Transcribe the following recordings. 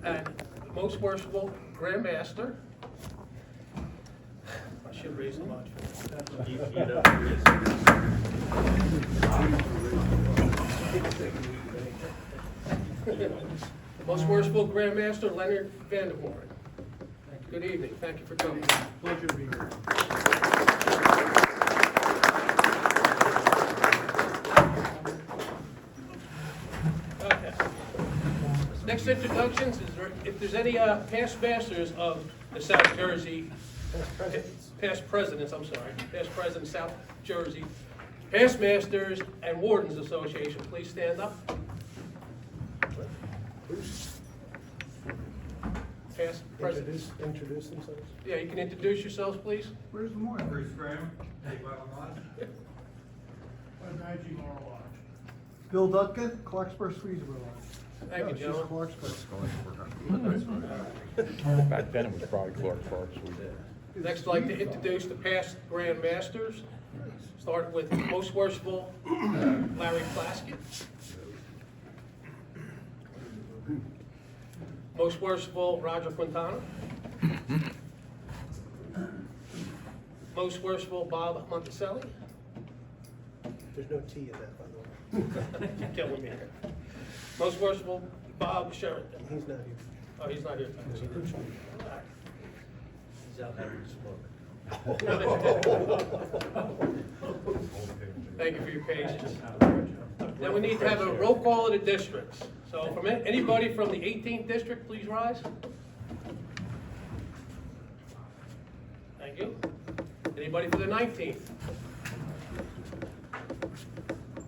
and most worshipful Grand Master. I should raise the lodge for you. Most worshipful Grand Master Leonard Vanderborn. Good evening. Thank you for coming. Pleasure to be here. Okay. Next introductions is if there's any past masters of the South Jersey, past presidents, South Jersey, past masters and wardens association, please stand up. Past presidents. Introduce themselves. Yeah, you can introduce yourselves, please. Where's the morning? Bruce Graham, State Bottom Line. Bill Dutkin, Clarksburg, Swedesboro. Thank you, She's gentlemen. Clarksburg. Back then it was probably Clark Park. Next, I'd like to introduce the past Grand Masters. Start with most worshipful Larry Plaskett. Most worshipful Roger Quintana. Most worshipful Bob Monticelli. There's no T in that, by the way. You're killing me here. Most worshipful Bob Sheridan. He's not here. Oh, he's not here. He's out having a smoke. Thank you for your patience. Now we need to have a roll call of the districts. So from anybody from the 18th district, please rise. Thank you. Anybody for the 19th?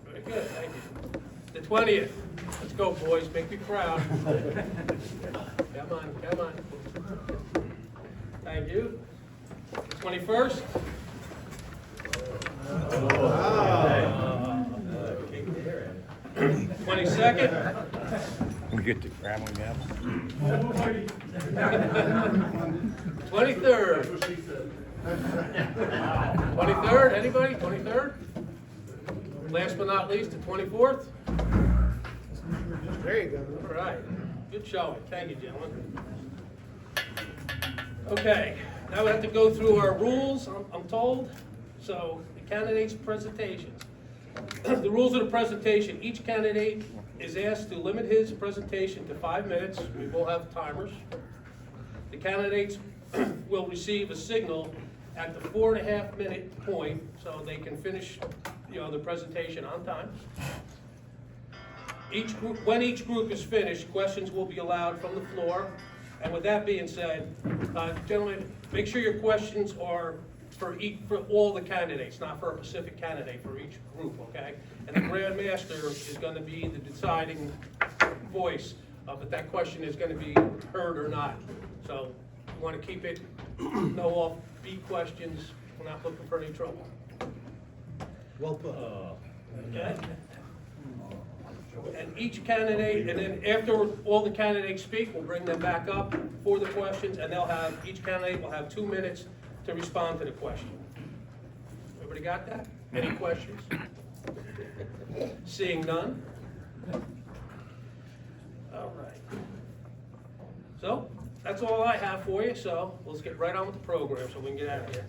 Very good, thank you. The 20th. Let's go, boys, make me proud. Come on, come on. Thank you. 21st. 22nd. We get to Grambling now. 23rd. 23rd, anybody? 23rd? Last but not least, the 24th. There you go. All right, good showing. Thank you, gentlemen. Okay, now we have to go through our rules, I'm told. So, the candidates' presentations. The rules of the presentation, each candidate is asked to limit his presentation to 5 minutes. We will have timers. The candidates will receive a signal at the 4.5 minute point so they can finish, the presentation on time. When each group is finished, questions will be allowed from the floor. And with that being said, gentlemen, make sure your questions are for all the candidates, not for a specific candidate, for each group, okay? And the Grand Master is going to be the deciding voice of if that question is going to be heard or not. So you want to keep it no offbeat questions. We're not looking for any trouble. Well put. Okay? And each candidate, and then after all the candidates speak, we'll bring them back up for the questions, and each candidate will have 2 minutes to respond to the question. Everybody got that? Any questions? Seeing none? All right. So, that's all I have for you, so let's get right on with the program so we can get out of here.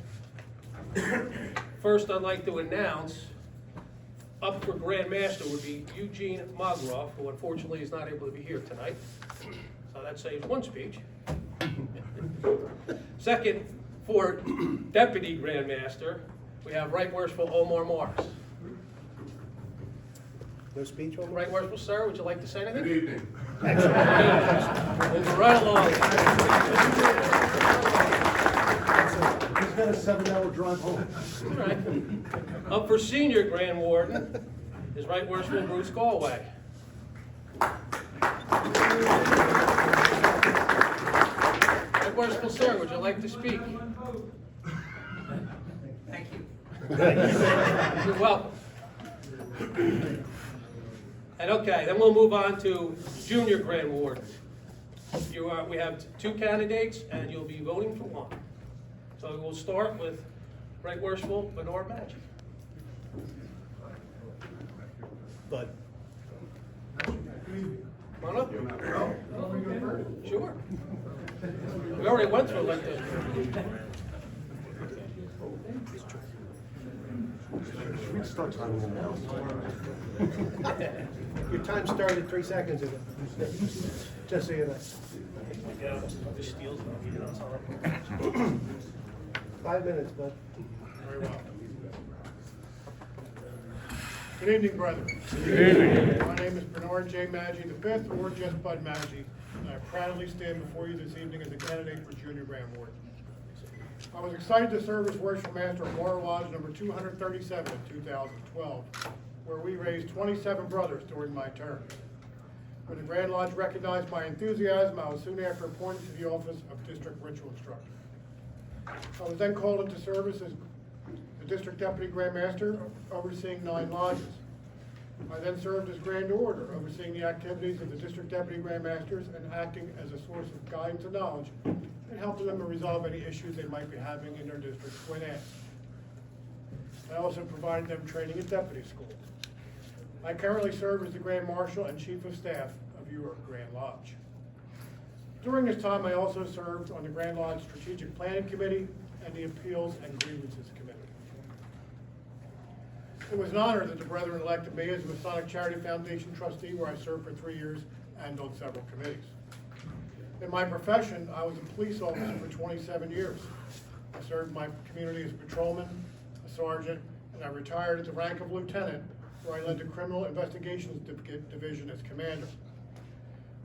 First, I'd like to announce up for Grand Master would be Eugene Mogroff, who unfortunately is not able to be here tonight. So that saves one speech. Second, for Deputy Grand Master, we have Right Worshipful Omar Morris. No speech over? Right Worshipful Sir, would you like to say anything? Good evening. Excellent. Moving right along. He's got a 7-hour drive home. All right. Up for Senior Grand Warden is Right Worshipful Bruce Galway. Right Worshipful Sir, would you like to speak? Thank you. You're welcome. And okay, then we'll move on to Junior Grand Warden. We have 2 candidates, and you'll be voting for one. So we'll start with Right Worshipful Bernard Maggi. But Come on up. Sure. We already went through like this. We can start timing now. Your time started 3 seconds ago, just so you know. 5 minutes, bud. Very well. Good evening, brother. My name is Bernard J. Maggi V, or just Bud Maggi, and I proudly stand before you this evening as a candidate for Junior Grand Warden. I was excited to serve as Worship Master of Water Lodge number 237 in 2012, where we raised 27 brothers during my term. When the Grand Lodge recognized my enthusiasm, I was soon after appointed to the office of District Ritual Instructor. I was then called into service as the District Deputy Grand Master, overseeing 9 lodges. I then served as Grand Orator, overseeing the activities of the District Deputy Grand Masters and acting as a source of guidance and knowledge and helping them to resolve any issues they might be having in their districts when asked. I also provided them training at deputy school. I currently serve as the Grand Marshal and Chief of Staff of your Grand Lodge. During this time, I also served on the Grand Lodge Strategic Planning Committee and the Appeals and Grievances Committee. It was an honor that the brethren elected me as a Masonic Charity Foundation trustee, where I served for 3 years and on several committees. In my profession, I was a police officer for 27 years. I served my community as a patrolman, a sergeant, and I retired at the rank of lieutenant, where I led the Criminal Investigations Division as commander.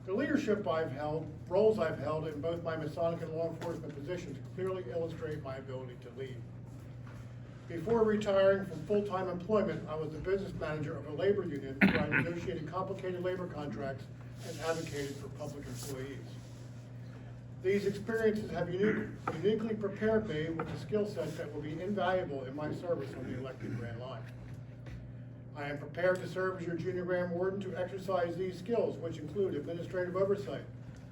The leadership roles I've held in both my Masonic and law enforcement positions clearly illustrate my ability to lead. Before retiring from full-time employment, I was the business manager of a labor union where I negotiated complicated labor contracts and advocated for public employees. These experiences have uniquely prepared me with a skill set that will be invaluable in my service on the elected Grand Line. I am prepared to serve as your Junior Grand Warden to exercise these skills, which include administrative oversight,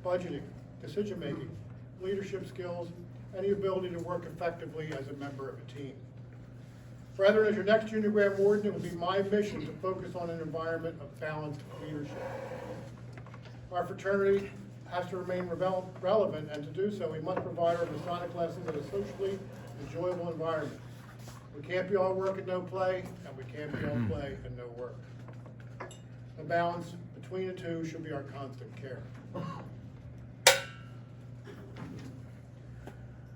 budgeting, decision-making, leadership skills, and the ability to work effectively as a member of a team. Brethren, as your next Junior Grand Warden, it will be my mission to focus on an environment of balanced leadership. Our fraternity has to remain relevant, and to do so, we must provide our Masonic lessons in a socially enjoyable environment. We can't be all work and no play, and we can't be all play and no work. The balance between the two should be our constant care.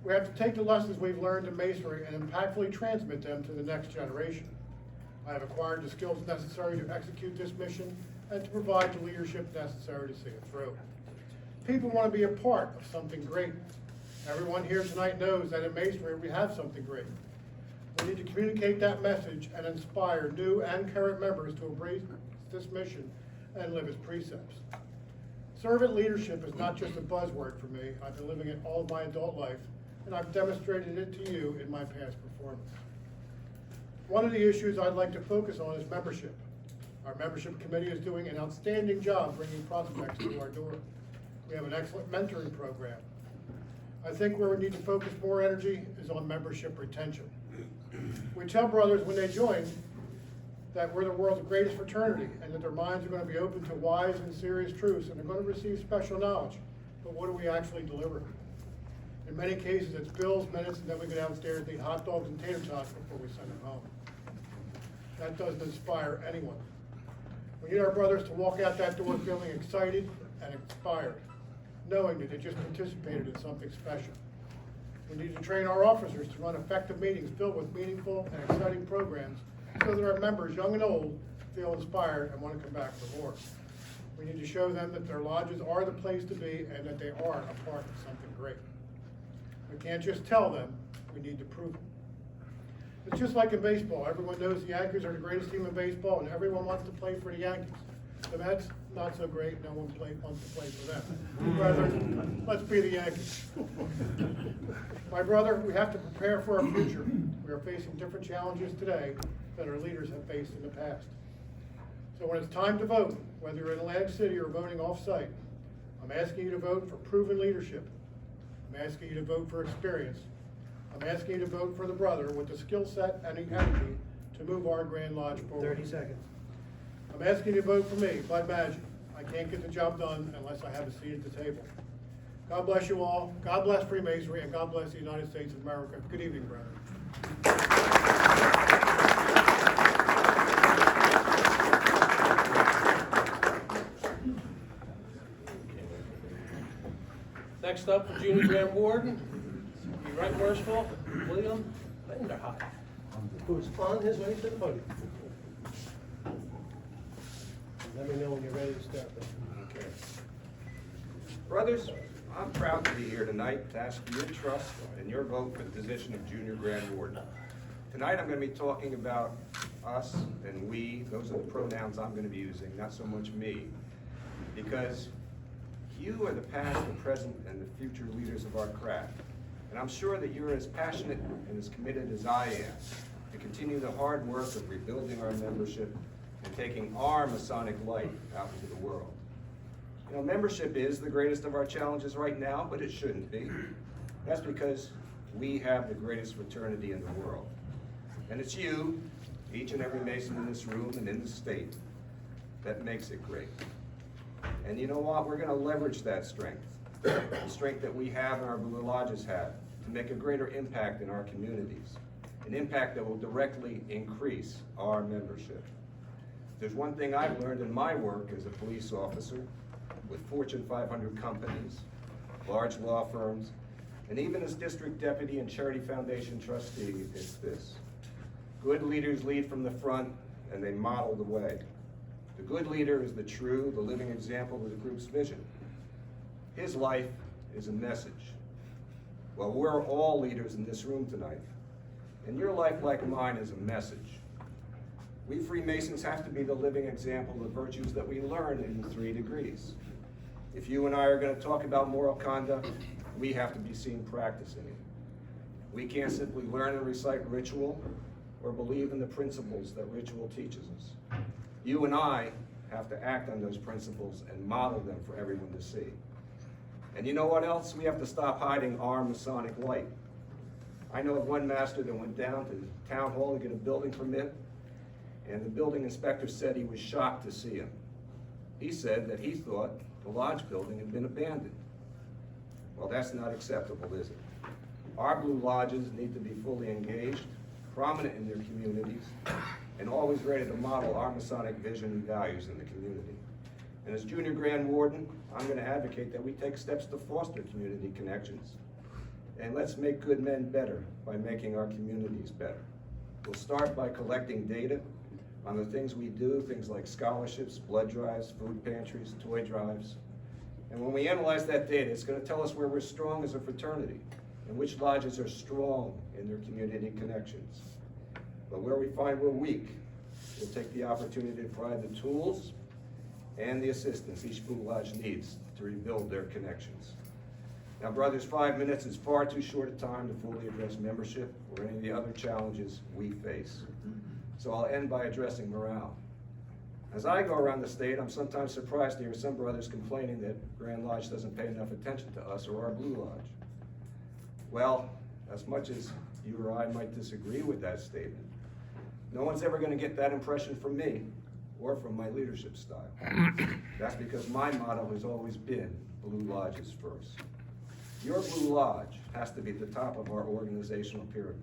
We have to take the lessons we've learned in Masonry and impactfully transmit them to the next generation. I have acquired the skills necessary to execute this mission and to provide the leadership necessary to see it through. People want to be a part of something great. Everyone here tonight knows that in Masonry we have something great. We need to communicate that message and inspire new and current members to embrace this mission and live its precepts. Servant leadership is not just a buzzword for me. I've been living it all of my adult life, and I've demonstrated it to you in my past performance. One of the issues I'd like to focus on is membership. Our membership committee is doing an outstanding job bringing prospects to our door. We have an excellent mentoring program. I think where we need to focus more energy is on membership retention. We tell brothers when they join that we're the world's greatest fraternity and that their minds are going to be open to wise and serious truths and they're going to receive special knowledge. But what do we actually deliver? In many cases, it's bills, minutes, and then we go downstairs and eat hot dogs and tater tots before we send them home. That doesn't inspire anyone. We need our brothers to walk out that door feeling excited and inspired, knowing that they just participated in something special. We need to train our officers to run effective meetings filled with meaningful and exciting programs so that our members, young and old, feel inspired and want to come back for more. We need to show them that their lodges are the place to be and that they are a part of something great. We can't just tell them, we need to prove it. It's just like in baseball. Everyone knows the Yankees are the greatest team in baseball and everyone wants to play for the Yankees. The Mets, not so great, no one wants to play for them. Brethren, let's be the Yankees. My brother, we have to prepare for our future. We are facing different challenges today that our leaders have faced in the past. So when it's time to vote, whether you're in Atlantic City or voting off-site, I'm asking you to vote for proven leadership. I'm asking you to vote for experience. I'm asking you to vote for the brother with the skill set and the energy to move our Grand Lodge forward. 30 seconds. I'm asking you to vote for me, Bud Maggi. I can't get the job done unless I have a seat at the table. God bless you all. God bless Freemasonry, and God bless the United States of America. Good evening, brethren. Next up, the Junior Grand Warden, be right merciful, William Linderhut. Who's on his way to the podium. Let me know when you're ready to start. Okay. Brothers, I'm proud to be here tonight to ask for your trust and your vote for the position of Junior Grand Warden. Tonight I'm going to be talking about us and we. Those are the pronouns I'm going to be using, not so much me. Because you are the past, the present, and the future leaders of our craft. And I'm sure that you're as passionate and as committed as I am to continue the hard work of rebuilding our membership and taking our Masonic light out into the world. You know, membership is the greatest of our challenges right now, but it shouldn't be. That's because we have the greatest fraternity in the world. And it's you, each and every Mason in this room and in the state, that makes it great. And you know what? We're going to leverage that strength, the strength that we have and our Blue Lodges have, to make a greater impact in our communities, an impact that will directly increase our membership. There's one thing I've learned in my work as a police officer with Fortune 500 companies, large law firms, and even as district deputy and charity foundation trustee, it's this. Good leaders lead from the front and they model the way. The good leader is the true, the living example of the group's vision. His life is a message. Well, we're all leaders in this room tonight, and your life, like mine, is a message. We Freemasons have to be the living example of the virtues that we learn in the 3 degrees. If you and I are going to talk about moral conduct, we have to be seen practicing it. We can't simply learn and recite ritual or believe in the principles that ritual teaches us. You and I have to act on those principles and model them for everyone to see. And you know what else? We have to stop hiding our Masonic light. I know of one master that went down to the town hall to get a building permit, and the building inspector said he was shocked to see him. He said that he thought the lodge building had been abandoned. Well, that's not acceptable, is it? Our Blue Lodges need to be fully engaged, prominent in their communities, and always ready to model our Masonic vision and values in the community. And as Junior Grand Warden, I'm going to advocate that we take steps to foster community connections. And let's make good men better by making our communities better. We'll start by collecting data on the things we do, things like scholarships, blood drives, food pantries, toy drives. And when we analyze that data, it's going to tell us where we're strong as a fraternity and which lodges are strong in their community connections. But where we find we're weak, we'll take the opportunity to provide the tools and the assistance each Blue Lodge needs to rebuild their connections. Now, brothers, 5 minutes is far too short a time to fully address membership or any of the other challenges we face. So I'll end by addressing morale. As I go around the state, I'm sometimes surprised to hear some brothers complaining that Grand Lodge doesn't pay enough attention to us or our Blue Lodge. Well, as much as you or I might disagree with that statement, no one's ever going to get that impression from me or from my leadership style. That's because my motto has always been Blue Lodges first. Your Blue Lodge has to be at the top of our organizational pyramid.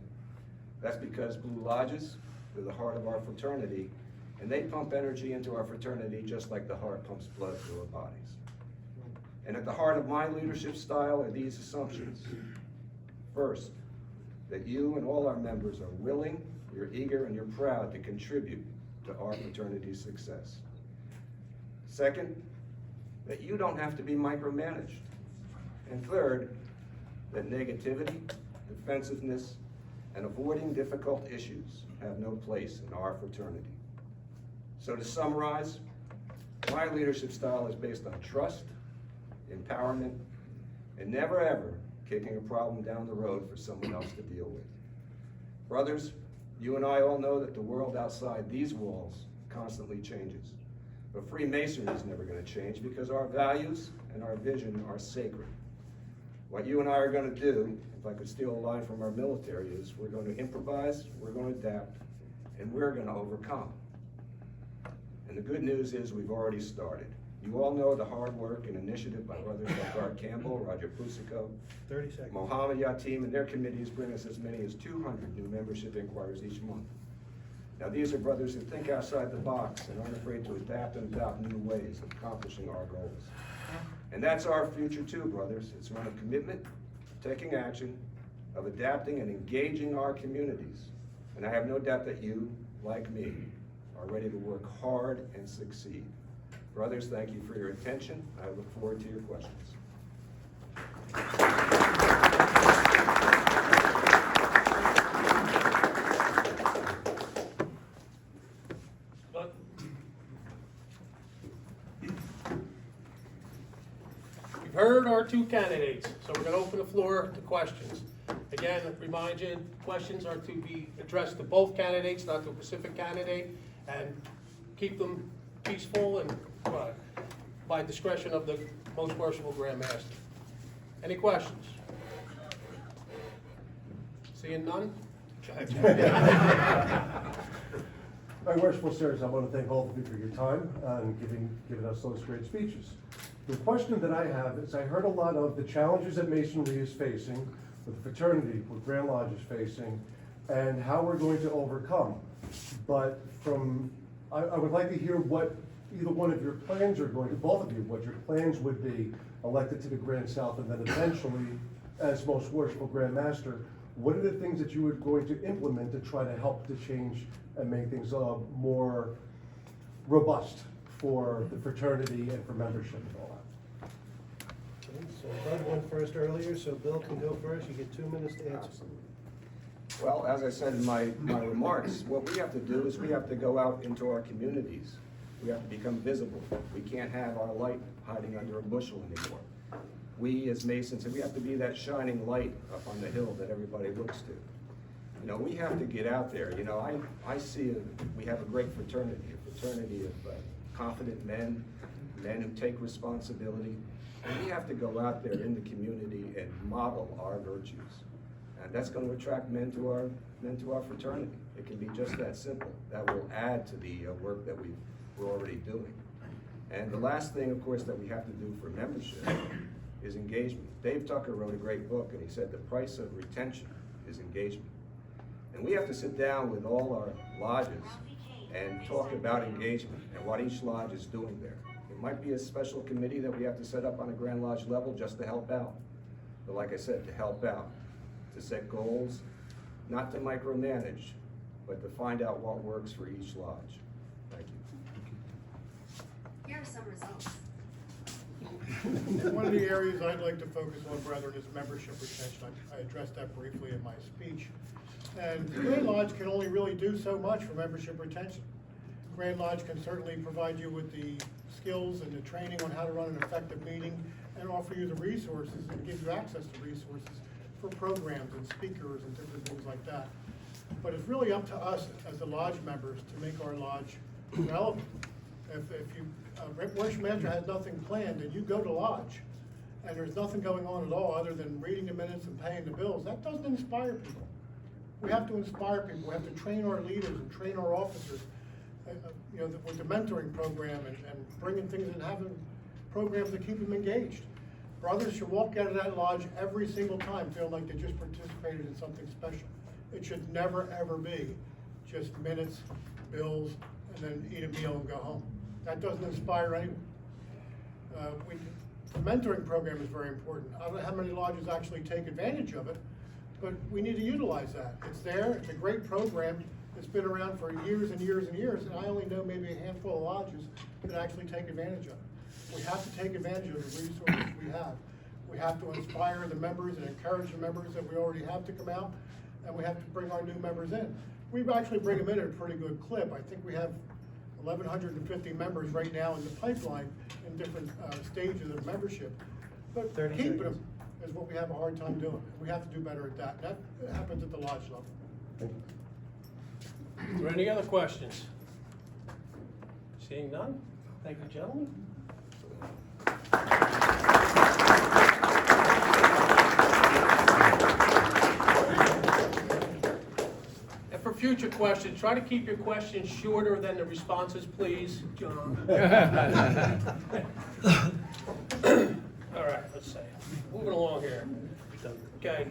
That's because Blue Lodges are the heart of our fraternity, and they pump energy into our fraternity just like the heart pumps blood through our bodies. And at the heart of my leadership style are these assumptions. First, that you and all our members are willing, you're eager, and you're proud to contribute to our fraternity's success. Second, that you don't have to be micromanaged. And third, that negativity, defensiveness, and avoiding difficult issues have no place in our fraternity. So to summarize, my leadership style is based on trust, empowerment, and never ever kicking a problem down the road for someone else to deal with. Brothers, you and I all know that the world outside these walls constantly changes. But Freemasonry is never going to change because our values and our vision are sacred. What you and I are going to do, if I could steal a line from our military, is we're going to improvise, we're going to adapt, and we're going to overcome. And the good news is we've already started. You all know the hard work and initiative by brothers like Art Campbell, Roger Pusico, 30 seconds. Mohammed Yatim, and their committees bring us as many as 200 new membership inquiries each month. Now, these are brothers who think outside the box and aren't afraid to adapt and adopt new ways of accomplishing our goals. And that's our future too, brothers. It's one of commitment, taking action, of adapting and engaging our communities. And I have no doubt that you, like me, are ready to work hard and succeed. Brothers, thank you for your attention. I look forward to your questions. But you've heard our two candidates, so we're gonna open the floor to questions. Again, remind you, questions are to be addressed to both candidates, not to a specific candidate, and keep them peaceful and by discretion of the most worshipful Grand Master. Any questions? Seeing none? My worshipful sirs, I want to thank all of you for your time and giving us those great speeches. The question that I have is, I heard a lot of the challenges that Masonry is facing, with the fraternity, with Grand Lodge is facing, and how we're going to overcome. But I would like to hear what either one of your plans are going to, both of you, what your plans would be elected to the Grand South, and then eventually, as most worshipful Grand Master, what are the things that you are going to implement to try to help to change and make things more robust for the fraternity and for membership and all that? Okay, so Bud went first earlier, so Bill can go first. You get 2 minutes to answer. Well, as I said in my remarks, what we have to do is we have to go out into our communities. We have to become visible. We can't have our light hiding under a bushel anymore. We as Masons, we have to be that shining light up on the hill that everybody looks to. You know, we have to get out there. You know, I see we have a great fraternity of confident men who take responsibility. And we have to go out there in the community and model our virtues. And that's going to attract men to our fraternity. It can be just that simple. That will add to the work that we're already doing. And the last thing, of course, that we have to do for membership is engagement. Dave Tucker wrote a great book, and he said the price of retention is engagement. And we have to sit down with all our lodges and talk about engagement and what each lodge is doing there. It might be a special committee that we have to set up on a Grand Lodge level just to help out. But like I said, to help out, to set goals, not to micromanage, but to find out what works for each lodge. Thank you. Here are some results. One of the areas I'd like to focus on, brethren, is membership retention. I addressed that briefly in my speech. And Grand Lodge can only really do so much for membership retention. Grand Lodge can certainly provide you with the skills and the training on how to run an effective meeting and offer you the resources and give you access to resources for programs and speakers and different things like that. But it's really up to us as the lodge members to make our lodge relevant. If you, worship manager has nothing planned and you go to lodge and there's nothing going on at all other than reading the minutes and paying the bills, that doesn't inspire people. We have to inspire people. We have to train our leaders and train our officers, you know, with the mentoring program and bringing things and having programs to keep them engaged. Brothers should walk out of that lodge every single time feeling like they just participated in something special. It should never, ever be just minutes, bills, and then eat a meal and go home. That doesn't inspire anyone. The mentoring program is very important. I don't know how many lodges actually take advantage of it, but we need to utilize that. It's there, it's a great program. It's been around for years and years and years, and I only know maybe a handful of lodges that actually take advantage of it. We have to take advantage of the resources we have. We have to inspire the members and encourage the members that we already have to come out, and we have to bring our new members in. We actually bring them in at a pretty good clip. I think we have 1,150 members right now in the pipeline in different stages of membership. But 30 keeping seconds. them is what we have a hard time doing. We have to do better at that. That happens at the lodge level. Thank you. Are there any other questions? Seeing none? Thank you, gentlemen. And for future questions, try to keep your questions shorter than the responses, please, John. All right, let's see. Moving along here. Okay.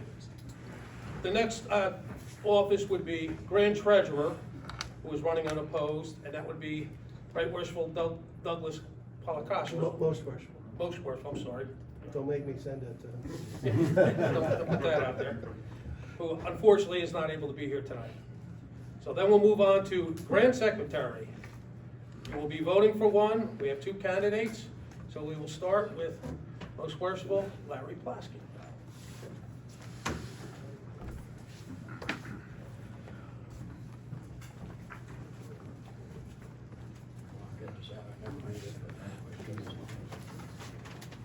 The next office would be Grand Treasurer, who is running unopposed, and that would be Right Worshipful Douglas Polakashvili. Most worshipful. Most worshipful, I'm sorry. Don't make me send it to him. Don't put that out there. Who unfortunately is not able to be here tonight. So then we'll move on to Grand Secretary. You will be voting for one. We have two candidates. So we will start with Most Worshipful Larry Plasky.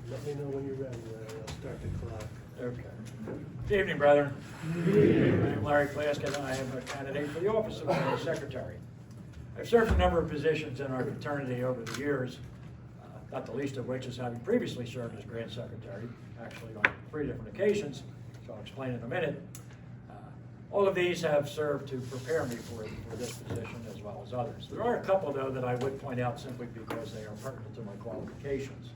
Let me know when you're ready, Larry. I'll start the clock. Okay. Good evening, brethren. I'm Larry Plaskett, and I am a candidate for the office of Grand Secretary. I've served a number of positions in our fraternity over the years, not the least of which is having previously served as Grand Secretary, actually on 3 different occasions, so I'll explain in a minute. All of these have served to prepare me for this position as well as others. There are a couple, though, that I would point out simply because they are pertinent to my qualifications.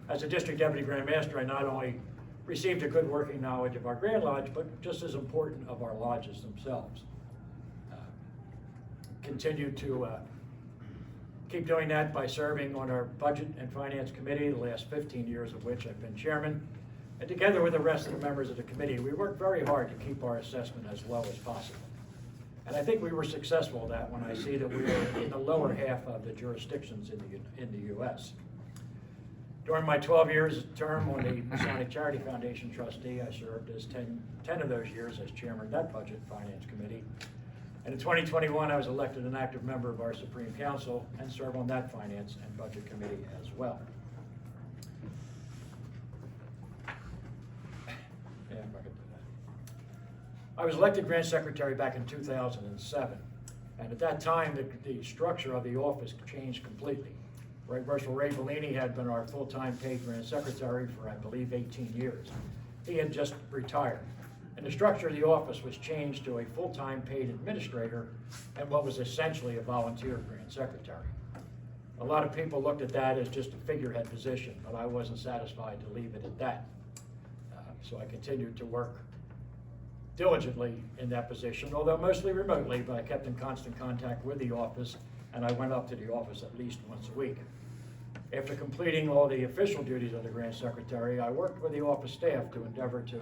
As a District Deputy Grand Master, I not only received a good working knowledge of our Grand Lodge, but just as important of our lodges themselves. Continued to keep doing that by serving on our Budget and Finance Committee, the last 15 years of which I've been chairman. And together with the rest of the members of the committee, we worked very hard to keep our assessment as low as possible. And I think we were successful at that when I see that we were in the lower half of the jurisdictions in the U.S. During my 12 years term on the Masonic Charity Foundation trustee, I served as 10 of those years as chairman of that Budget and Finance Committee. And in 2021, I was elected an active member of our Supreme Council and serve on that Finance and Budget Committee as well. Yeah, if I could do that. I was elected Grand Secretary back in 2007. And at that time, the structure of the office changed completely. Right Worshipful Ray Bellini had been our full-time paid Grand Secretary for, I believe, 18 years. He had just retired. And the structure of the office was changed to a full-time paid administrator and what was essentially a volunteer Grand Secretary. A lot of people looked at that as just a figurehead position, but I wasn't satisfied to leave it at that. So I continued to work diligently in that position, although mostly remotely, but I kept in constant contact with the office, and I went up to the office at least once a week. After completing all the official duties of the Grand Secretary, I worked with the office staff to endeavor to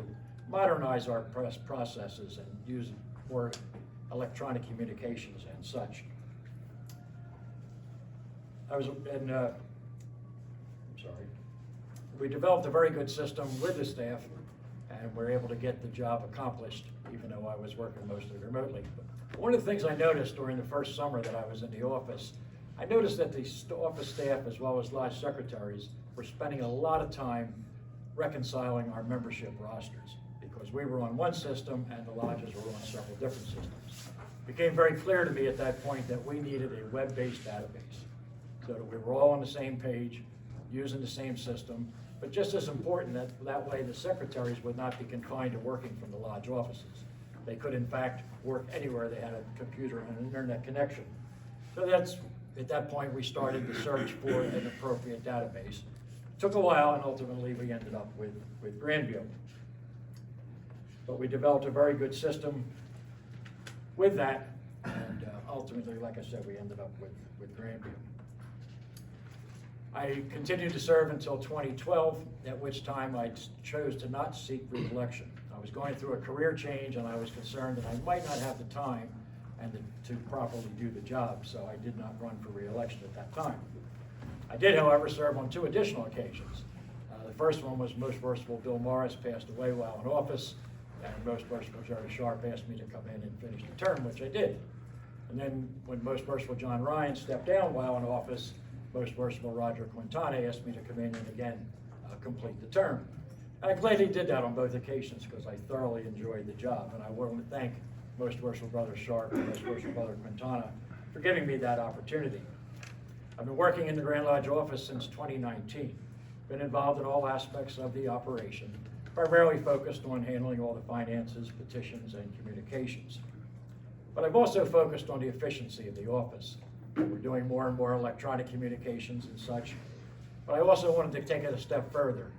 modernize our processes and use more electronic communications and such. We developed a very good system with the staff, and we're able to get the job accomplished, even though I was working mostly remotely. But one of the things I noticed during the first summer that I was in the office, I noticed that the office staff as well as lodge secretaries were spending a lot of time reconciling our membership rosters, because we were on one system and the lodges were on several different systems. It became very clear to me at that point that we needed a web-based database so that we were all on the same page, using the same system, but just as important, that way the secretaries would not be confined to working from the lodge offices. They could in fact work anywhere they had a computer and an internet connection. So at that point we started the search for an appropriate database. Took a while, and ultimately we ended up with Grandview. But we developed a very good system with that, and ultimately, like I said, we ended up with Grandview. I continued to serve until 2012, at which time I chose to not seek re-election. I was going through a career change, and I was concerned that I might not have the time and to properly do the job, so I did not run for re-election at that time. I did, however, serve on 2 additional occasions. The first one was Most Worshipful Bill Morris passed away while in office, and Most Worshipful Jerry Sharp asked me to come in and finish the term, which I did. And then when Most Worshipful John Ryan stepped down while in office, Most Worshipful Roger Quintana asked me to come in and again complete the term. And I gladly did that on both occasions because I thoroughly enjoyed the job, and I want to thank Most Worshipful Brother Sharp and Most Worshipful Brother Quintana for giving me that opportunity. I've been working in the Grand Lodge office since 2019, been involved in all aspects of the operation, primarily focused on handling all the finances, petitions, and communications. But I've also focused on the efficiency of the office. We're doing more and more electronic communications and such. But I also wanted to take it a step further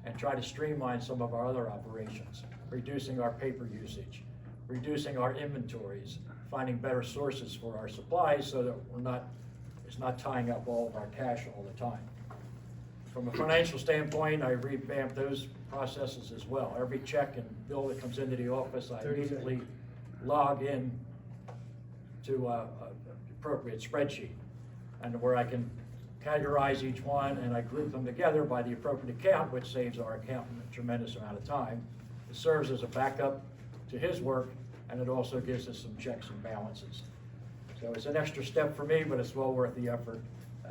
and try to streamline some of our other operations, reducing our paper usage, reducing our inventories, finding better sources for our supplies so that it's not tying up all of our cash all the time. From a financial standpoint, I revamped those processes as well. Every check and bill that comes into the office, I immediately log in to a appropriate spreadsheet, and where I can categorize each one, and I group them together by the appropriate account, which saves our accountant a tremendous amount of time. It serves as a backup to his work, and it also gives us some checks and balances. So it's an extra step for me, but it's well worth the effort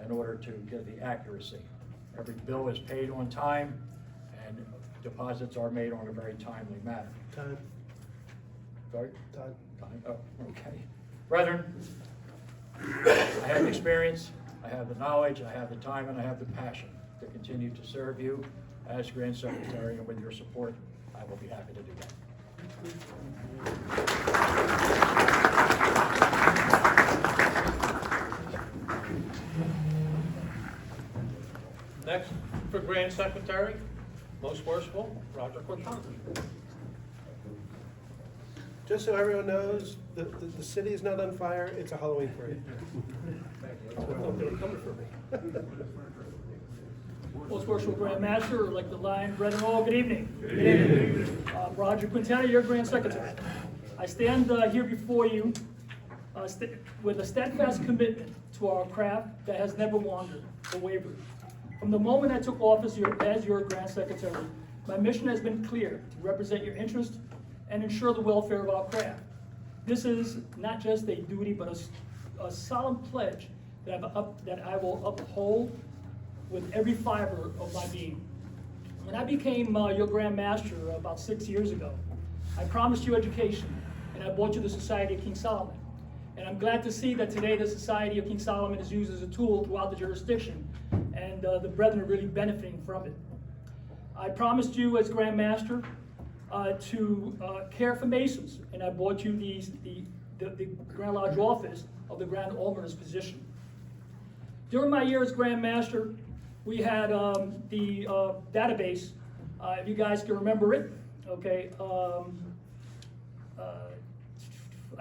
in order to get the accuracy. Every bill is paid on time, and deposits are made on a very timely manner. Time, Sorry? time. Time? Oh, okay. Brethren, I have the experience, I have the knowledge, I have the time, and I have the passion to continue to serve you as Grand Secretary, and with your support, I will be happy to do that. Next, for Grand Secretary, most worshipful, Roger Quintana. Just so everyone knows, the city is not on fire, it's a Halloween parade. Oh, they were coming for me. Most worshipful Grand Master, like the line, brethren all, good evening. Good evening. Roger Quintana, your Grand Secretary. I stand here before you with a steadfast commitment to our craft that has never wandered or wavered. From the moment I took office as your Grand Secretary, my mission has been clear: to represent your interest and ensure the welfare of our craft. This is not just a duty, but a solemn pledge that I will uphold with every fiber of my being. When I became your Grand Master about 6 years ago, I promised you education, and I brought you the Society of King Solomon. And I'm glad to see that today the Society of King Solomon is used as a tool throughout the jurisdiction, and the brethren are really benefiting from it. I promised you as Grand Master to care for Masons, and I brought you the Grand Lodge office of the Grand Almoner's position. During my year as Grand Master, we had the database, if you guys can remember it, okay.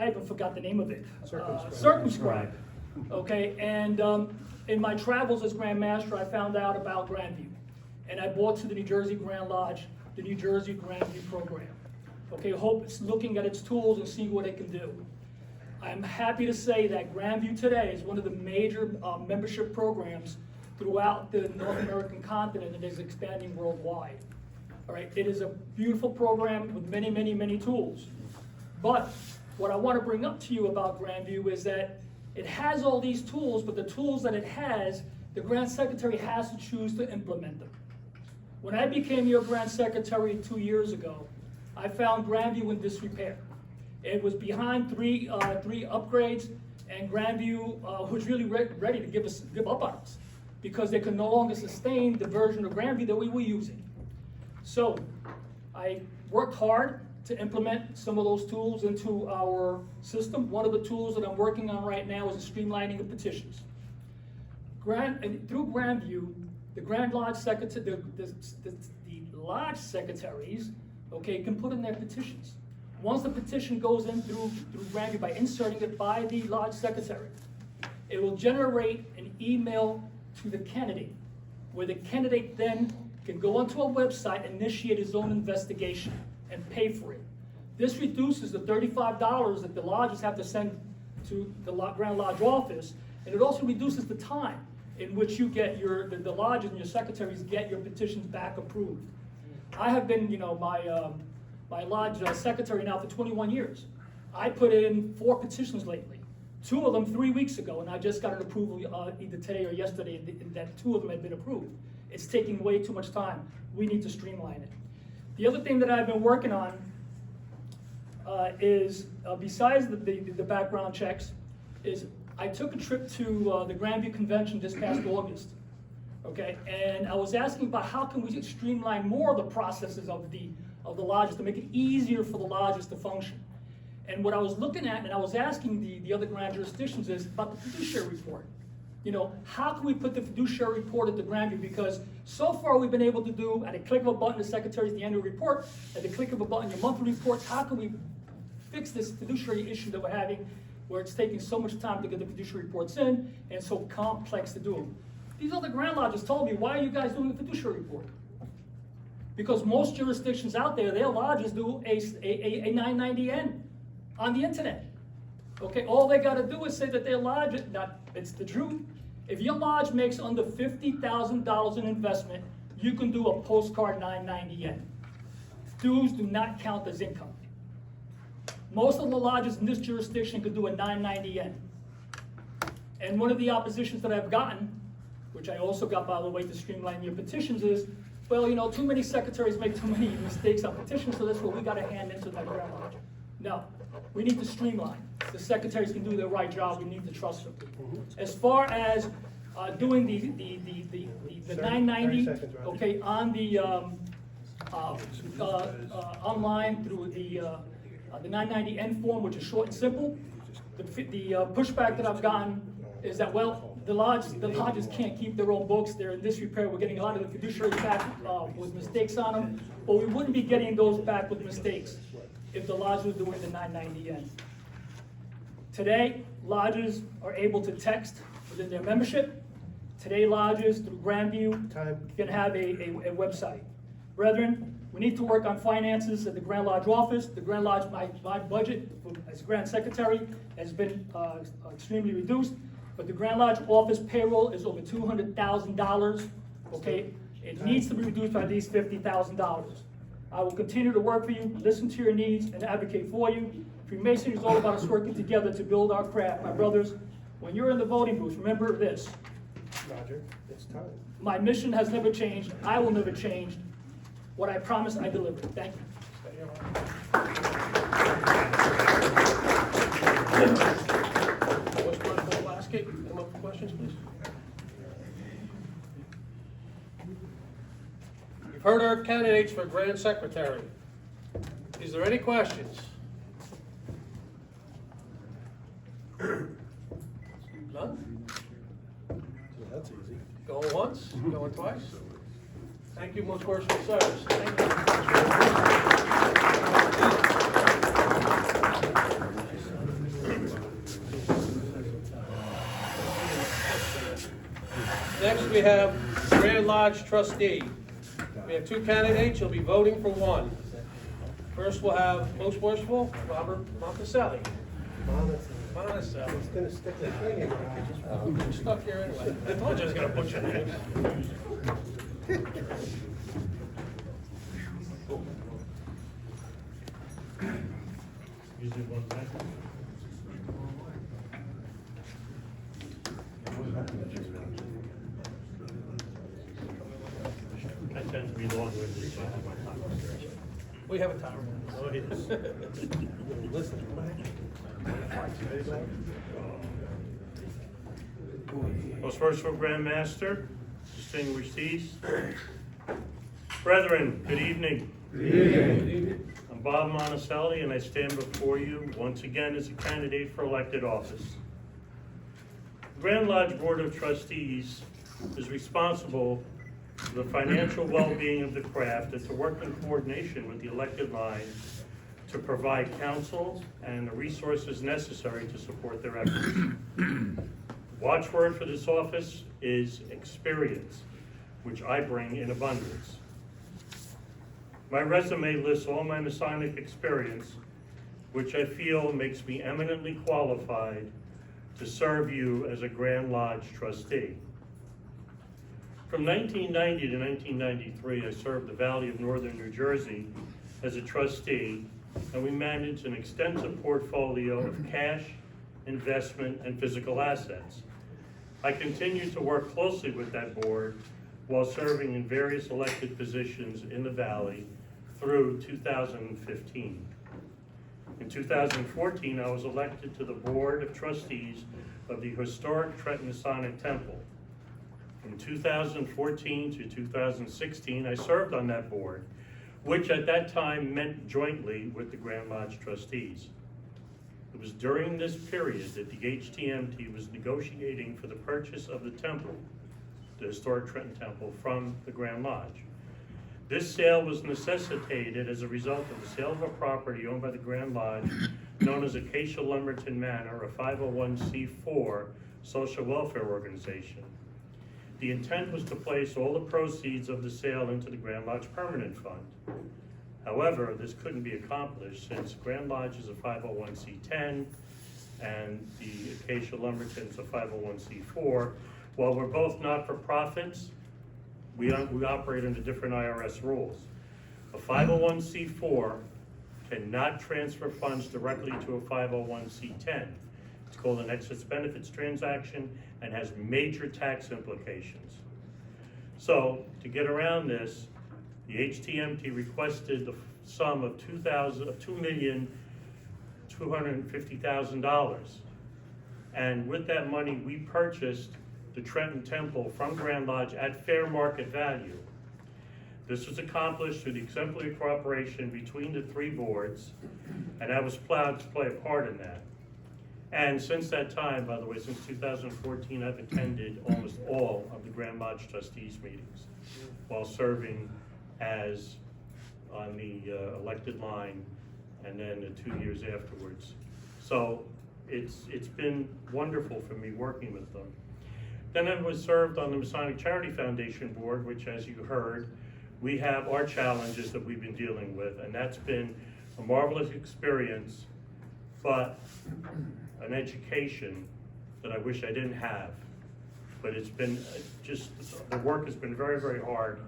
I even forgot the name of it. Circumscribe. Okay, and in my travels as Grand Master, I found out about Grandview, and I brought to the New Jersey Grand Lodge the New Jersey Grandview program. Okay, hope it's looking at its tools and seeing what it can do. I'm happy to say that Grandview today is one of the major membership programs throughout the North American continent and is expanding worldwide. All right, it is a beautiful program with many, many, many tools. But what I want to bring up to you about Grandview is that it has all these tools, but the tools that it has, the Grand Secretary has to choose to implement them. When I became your Grand Secretary 2 years ago, I found Grandview in disrepair. It was behind three upgrades, and Grandview was really ready to give up on us because they could no longer sustain the version of Grandview that we were using. So I worked hard to implement some of those tools into our system. One of the tools that I'm working on right now is the streamlining of petitions. Through Grandview, the Grand Lodge Secretary, the Lodge Secretaries, okay, can put in their petitions. Once the petition goes in through Grandview by inserting it by the Lodge Secretary, it will generate an email to the candidate, where the candidate then can go onto a website, initiate his own investigation, and pay for it. This reduces the $35 that the lodges have to send to the Grand Lodge office, and it also reduces the time in which you get the lodges and your secretaries get your petitions back approved. I have been, my lodge secretary now for 21 years. I put in 4 petitions lately, 2 of them 3 weeks ago, and I just got an approval either today or yesterday that 2 of them had been approved. It's taking way too much time. We need to streamline it. The other thing that I've been working on is, besides the background checks, is I took a trip to the Grandview Convention this past August, okay? And I was asking about how can we streamline more of the processes of the lodges to make it easier for the lodges to function. And what I was looking at, and I was asking the other grand jurisdictions, is about the fiduciary report. You know, how can we put the fiduciary report at the Grandview? Because so far we've been able to do, at a click of a button, the secretary's the annual report, at the click of a button, your monthly reports. How can we fix this fiduciary issue that we're having, where it's taking so much time to get the fiduciary reports in, and so complex to do them? These other Grand Lodges told me, why are you guys doing a fiduciary report? Because most jurisdictions out there, their lodges do a 990N on the internet. Okay, all they gotta do is say that their lodge, it's the truth. If your lodge makes under $50,000 in investment, you can do a postcard 990N. Dues do not count as income. Most of the lodges in this jurisdiction could do a 990N. And one of the oppositions that I've gotten, which I also got, by the way, to streamline your petitions, is, well, you know, too many secretaries make too many mistakes on petitions, so that's what we gotta hand into that Grand Lodge. No, we need to streamline. The secretaries can do their right job, we need to trust them. As far as doing the 990, 30 seconds, Roger. okay, on the, online through the 990N form, which is short and simple, the pushback that I've gotten is that, well, the lodges can't keep their own books, they're in disrepair, we're getting a lot of the fiduciary back with mistakes on them, but we wouldn't be getting those back with mistakes if the lodge was doing the 990N. Today, lodges are able to text within their membership. Today, lodges through Grandview Time. can have a website. Brethren, we need to work on finances at the Grand Lodge office. The Grand Lodge, my budget as Grand Secretary has been extremely reduced, but the Grand Lodge office payroll is over $200,000, okay? It needs to be reduced by at least $50,000. I will continue to work for you, listen to your needs, and advocate for you. Freemasonry is all about us working together to build our craft. My brothers, when you're in the voting booth, remember this. Roger, it's time. My mission has never changed. I will never change. What I promise, I deliver. Thank you. What's my full basket? Come up for questions, please. You've heard our candidates for Grand Secretary. Is there any questions? None? That's easy. Going once, going twice? Thank you, most worshipful sirs. Thank you. Next, we have Grand Lodge trustee. We have two candidates, you'll be voting for one. First, we'll have most worshipful, Robert Monticelli. Monticelli. It's gonna stick the thing in. I'm stuck here anyway. I told you I was gonna put your name. I tend to be long-winded, so I have my time. We have a timer. Oh, yes. Listen. Most worshipful Grand Master, distinguished seats. Brethren, good evening. I'm Bob Monticelli, and I stand before you once again as a candidate for elected office. The Grand Lodge Board of Trustees is responsible for the financial well-being of the craft and to work in coordination with the elected line to provide counsel and the resources necessary to support their efforts. Watchword for this office is experience, which I bring in abundance. My resume lists all my Masonic experience, which I feel makes me eminently qualified to serve you as a Grand Lodge trustee. From 1990 to 1993, I served the Valley of Northern New Jersey as a trustee, and we managed an extensive portfolio of cash, investment, and physical assets. I continued to work closely with that board while serving in various elected positions in the Valley through 2015. In 2014, I was elected to the Board of Trustees of the historic Trenton Masonic Temple. From 2014 to 2016, I served on that board, which at that time met jointly with the Grand Lodge trustees. It was during this period that the HTMT was negotiating for the purchase of the temple, the historic Trenton Temple, from the Grand Lodge. This sale was necessitated as a result of the sale of a property owned by the Grand Lodge known as Acacia Lumberton Manor, a 501c4 social welfare organization. The intent was to place all the proceeds of the sale into the Grand Lodge Permanent Fund. However, this couldn't be accomplished since Grand Lodge is a 501c10 and the Acacia Lumberton is a 501c4. While we're both not-for-profits, we operate under different IRS rules. A 501c4 cannot transfer funds directly to a 501c10. It's called an excess benefits transaction and has major tax implications. So, to get around this, the HTMT requested the sum of $2,250,000. And with that money, we purchased the Trenton Temple from Grand Lodge at fair market value. This was accomplished through the exemplary cooperation between the three boards, and I was proud to play a part in that. And since that time, by the way, since 2014, I've attended almost all of the Grand Lodge trustees meetings while serving as on the elected line and then the 2 years afterwards. So it's been wonderful for me working with them. Then I was served on the Masonic Charity Foundation Board, which, as you heard, we have our challenges that we've been dealing with, and that's been a marvelous experience, but an education that I wish I didn't have. But it's been just, the work has been very, very hard,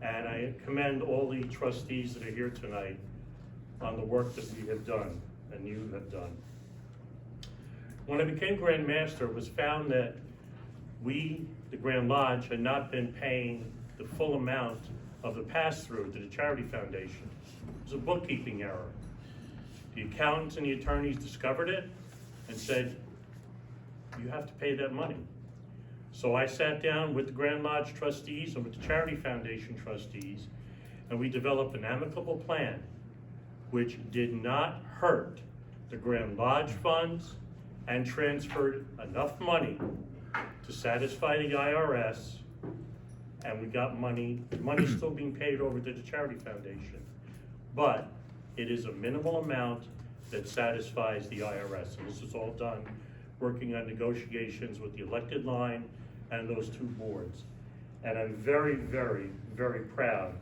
and I commend all the trustees that are here tonight on the work that we have done and you have done. When I became Grand Master, it was found that we, the Grand Lodge, had not been paying the full amount of the pass-through to the Charity Foundation. It was a bookkeeping error. The accountants and the attorneys discovered it and said, you have to pay that money. So I sat down with the Grand Lodge trustees and with the Charity Foundation trustees, and we developed an amicable plan which did not hurt the Grand Lodge funds and transferred enough money to satisfy the IRS, and we got money. The money's still being paid over to the Charity Foundation, but it is a minimal amount that satisfies the IRS, and this is all done working on negotiations with the elected line and those two boards. And I'm very, very, very proud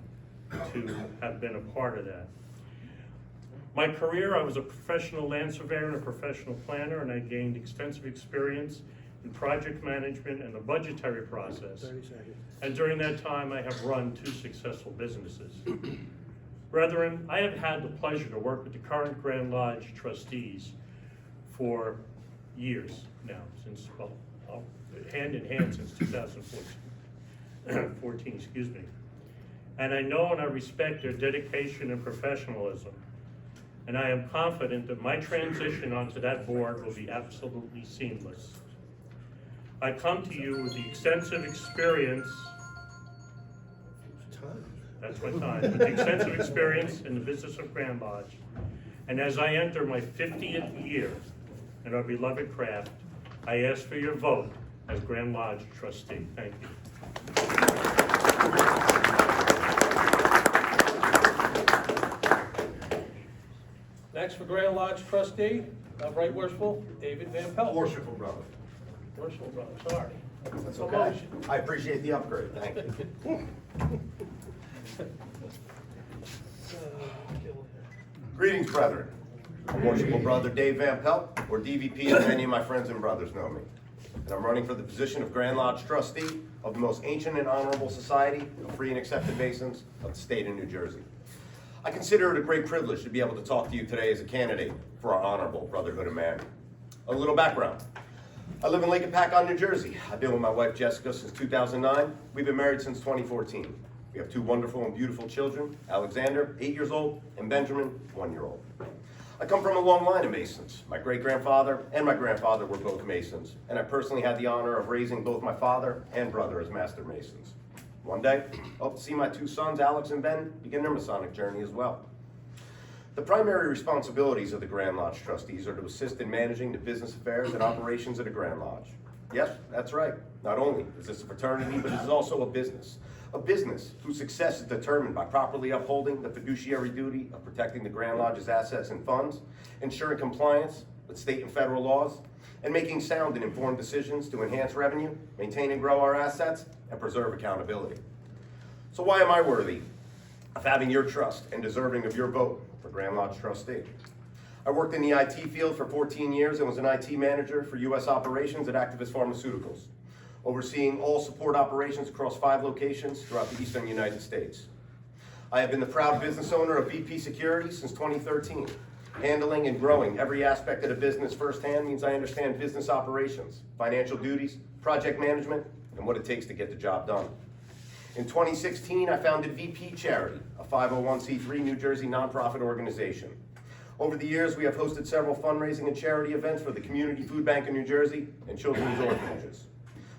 to have been a part of that. My career, I was a professional land surveyor and a professional planner, and I gained extensive experience in project management and the budgetary process. 30 seconds. And during that time, I have run 2 successful businesses. Brethren, I have had the pleasure to work with the current Grand Lodge trustees for years now, since, well, hand in hand since 2014, excuse me. And I know and I respect their dedication and professionalism. And I am confident that my transition onto that board will be absolutely seamless. I come to you with the extensive experience, that's my time, with the extensive experience in the business of Grand Lodge. And as I enter my 50th year in our beloved craft, I ask for your vote as Grand Lodge trustee. Thank you. Next for Grand Lodge trustee of Right Worshipful, David Van Pelt. Worshipful brother. Worshipful brother, sorry. That's Promotion. okay. I appreciate the upgrade, thank you. Greetings, brethren. I'm Worshipful Brother Dave Van Pelt, or DVP as many of my friends and brothers know me. And I'm running for the position of Grand Lodge trustee of the most ancient and honorable society of free and accepted Masons of the state of New Jersey. I consider it a great privilege to be able to talk to you today as a candidate for our honorable Brotherhood of Man. A little background. I live in Lake Hopatcong, New Jersey. I've been with my wife Jessica since 2009. We've been married since 2014. We have 2 wonderful and beautiful children, Alexander, 8 years old, and Benjamin, 1-year-old. I come from a long line of Masons. My great-grandfather and my grandfather were both Masons, and I personally had the honor of raising both my father and brother as Master Masons. One day, I hope to see my 2 sons, Alex and Ben, begin their Masonic journey as well. The primary responsibilities of the Grand Lodge trustees are to assist in managing the business affairs and operations of the Grand Lodge. Yes, that's right. Not only is this a fraternity, but it is also a business. A business whose success is determined by properly upholding the fiduciary duty of protecting the Grand Lodge's assets and funds, ensuring compliance with state and federal laws, and making sound and informed decisions to enhance revenue, maintain and grow our assets, and preserve accountability. So why am I worthy of having your trust and deserving of your vote for Grand Lodge trustee? I worked in the IT field for 14 years and was an IT manager for U.S. operations at Activist Pharmaceuticals, overseeing all support operations across 5 locations throughout the eastern United States. I have been the proud business owner of VP Security since 2013. Handling and growing every aspect of the business firsthand means I understand business operations, financial duties, project management, and what it takes to get the job done. In 2016, I founded VP Charity, a 501c3 New Jersey nonprofit organization. Over the years, we have hosted several fundraising and charity events for the Community Food Bank of New Jersey and children's orphanages.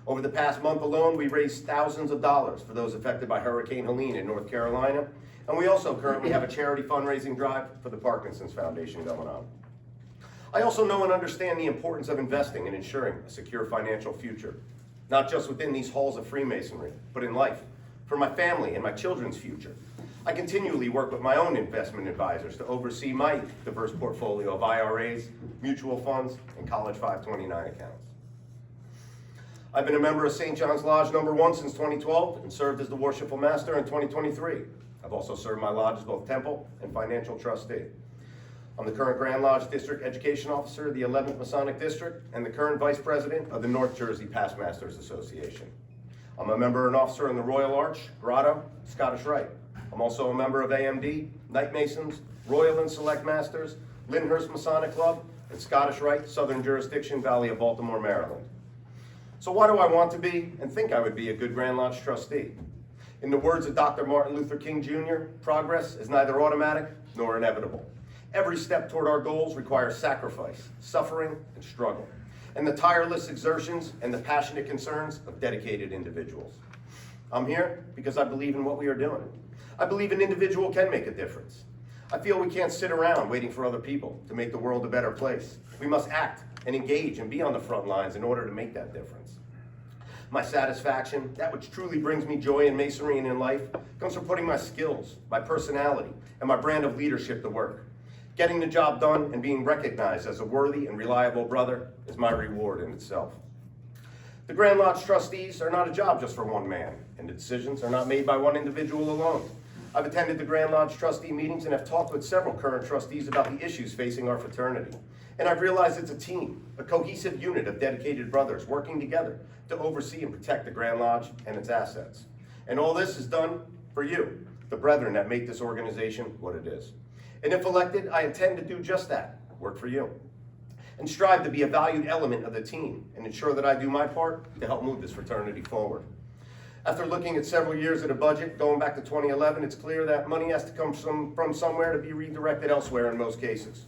Over the past month alone, we raised thousands of dollars for those affected by Hurricane Helene in North Carolina, and we also currently have a charity fundraising drive for the Parkinson's Foundation going on. I also know and understand the importance of investing and ensuring a secure financial future, not just within these halls of Freemasonry, but in life, for my family and my children's future. I continually work with my own investment advisors to oversee my diverse portfolio of IRAs, mutual funds, and College 529 accounts. I've been a member of St. John's Lodge No. 1 since 2012 and served as the Worshipful Master in 2023. I've also served my lodge as both temple and financial trustee. I'm the current Grand Lodge District Education Officer of the 11th Masonic District and the current Vice President of the North Jersey Past Masters Association. I'm a member and officer in the Royal Arch, Grotto, Scottish Rite. I'm also a member of AMD, Knight Masons, Royal and Select Masters, Lyndhurst Masonic Club, and Scottish Rite, Southern Jurisdiction, Valley of Baltimore, Maryland. So why do I want to be and think I would be a good Grand Lodge trustee? In the words of Dr. Martin Luther King Jr., progress is neither automatic nor inevitable. Every step toward our goals requires sacrifice, suffering, and struggle, and the tireless exertions and the passionate concerns of dedicated individuals. I'm here because I believe in what we are doing. I believe an individual can make a difference. I feel we can't sit around waiting for other people to make the world a better place. We must act and engage and be on the front lines in order to make that difference. My satisfaction, that which truly brings me joy in Masonry and in life, comes from putting my skills, my personality, and my brand of leadership to work. Getting the job done and being recognized as a worthy and reliable brother is my reward in itself. The Grand Lodge trustees are not a job just for one man, and the decisions are not made by one individual alone. I've attended the Grand Lodge trustee meetings and have talked with several current trustees about the issues facing our fraternity. And I've realized it's a team, a cohesive unit of dedicated brothers working together to oversee and protect the Grand Lodge and its assets. And all this is done for you, the brethren that make this organization what it is. And if elected, I intend to do just that, work for you, and strive to be a valued element of the team and ensure that I do my part to help move this fraternity forward. After looking at several years of the budget, going back to 2011, it's clear that money has to come from somewhere to be redirected elsewhere in most cases.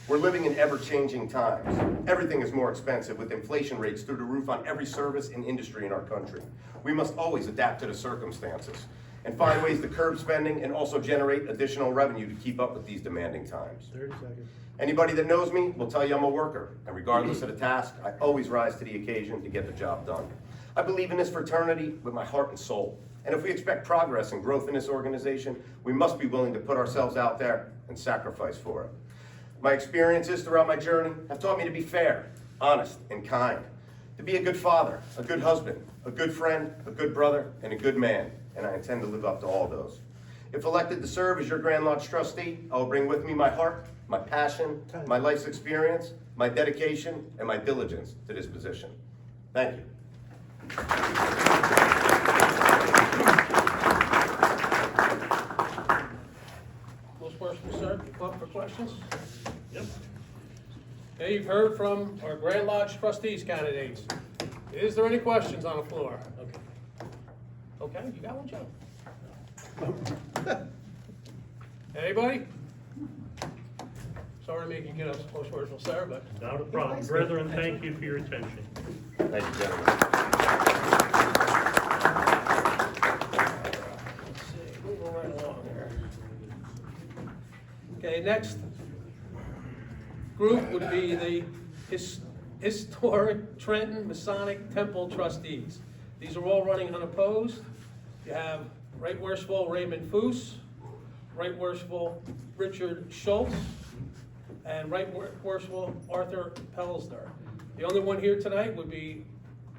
We're living in ever-changing times. Everything is more expensive with inflation rates through the roof on every service and industry in our country. We must always adapt to the circumstances and find ways to curb spending and also generate additional revenue to keep up with these demanding times. 30 seconds. Anybody that knows me will tell you I'm a worker, and regardless of the task, I always rise to the occasion to get the job done. I believe in this fraternity with my heart and soul, and if we expect progress and growth in this organization, we must be willing to put ourselves out there and sacrifice for it. My experiences throughout my journey have taught me to be fair, honest, and kind, to be a good father, a good husband, a good friend, a good brother, and a good man, and I intend to live up to all those. If elected to serve as your Grand Lodge trustee, I will bring with me my heart, my passion, my life's experience, my dedication, and my diligence to this position. Thank you. Most worshipful sir, come up for questions? Yep. Okay, you've heard from our Grand Lodge trustees candidates. Is there any questions on the floor? Okay. Okay, you got one, Joe? Anybody? Sorry to make you get up, most worshipful sir, but. Not a problem. Brethren, thank you for your attention. Thank you, gentlemen. Let's see, moving right along here. Okay, next group would be the Historic Trenton Masonic Temple Trustees. These are all running unopposed. You have Right Worshipful Raymond Foos, Right Worshipful Richard Schultz, and Right Worshipful Arthur Pelsner. The only one here tonight would be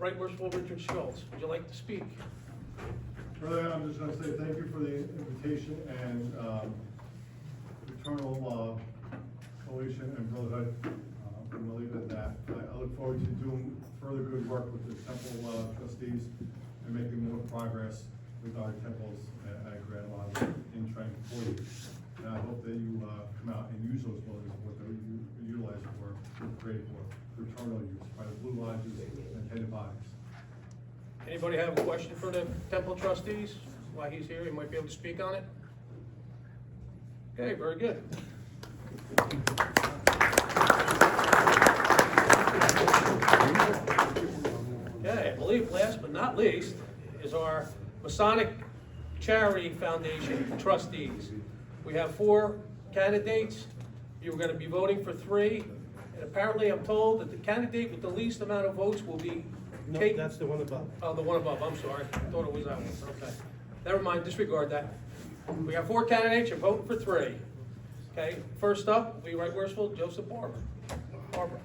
Right Worshipful Richard Schultz. Would you like to speak? Brother, I'm just gonna say thank you for the invitation and, eternal, coalition and brotherhood. I'm gonna leave it at that. I look forward to doing further good work with the temple, trustees and making more progress with our temples at Grand Lodge in Trenton for you. And I hope that you, come out and use those buildings, what they're utilized for, created for eternal use by the Blue Lodges and headed bodies. Anybody have a question for the temple trustees? While he's here, he might be able to speak on it. Okay, very good. Okay, I believe last but not least is our Masonic Charity Foundation trustees. We have 4 candidates. You're going to be voting for 3. And apparently I'm told that the candidate with the least amount of votes will be No, Kate. that's the one above. Oh, the one above, I'm sorry, I thought it was that one, okay. Never mind, disregard that. We have 4 candidates, you're voting for 3. Okay, first up, we Right Worshipful Joseph Barber. Barbara.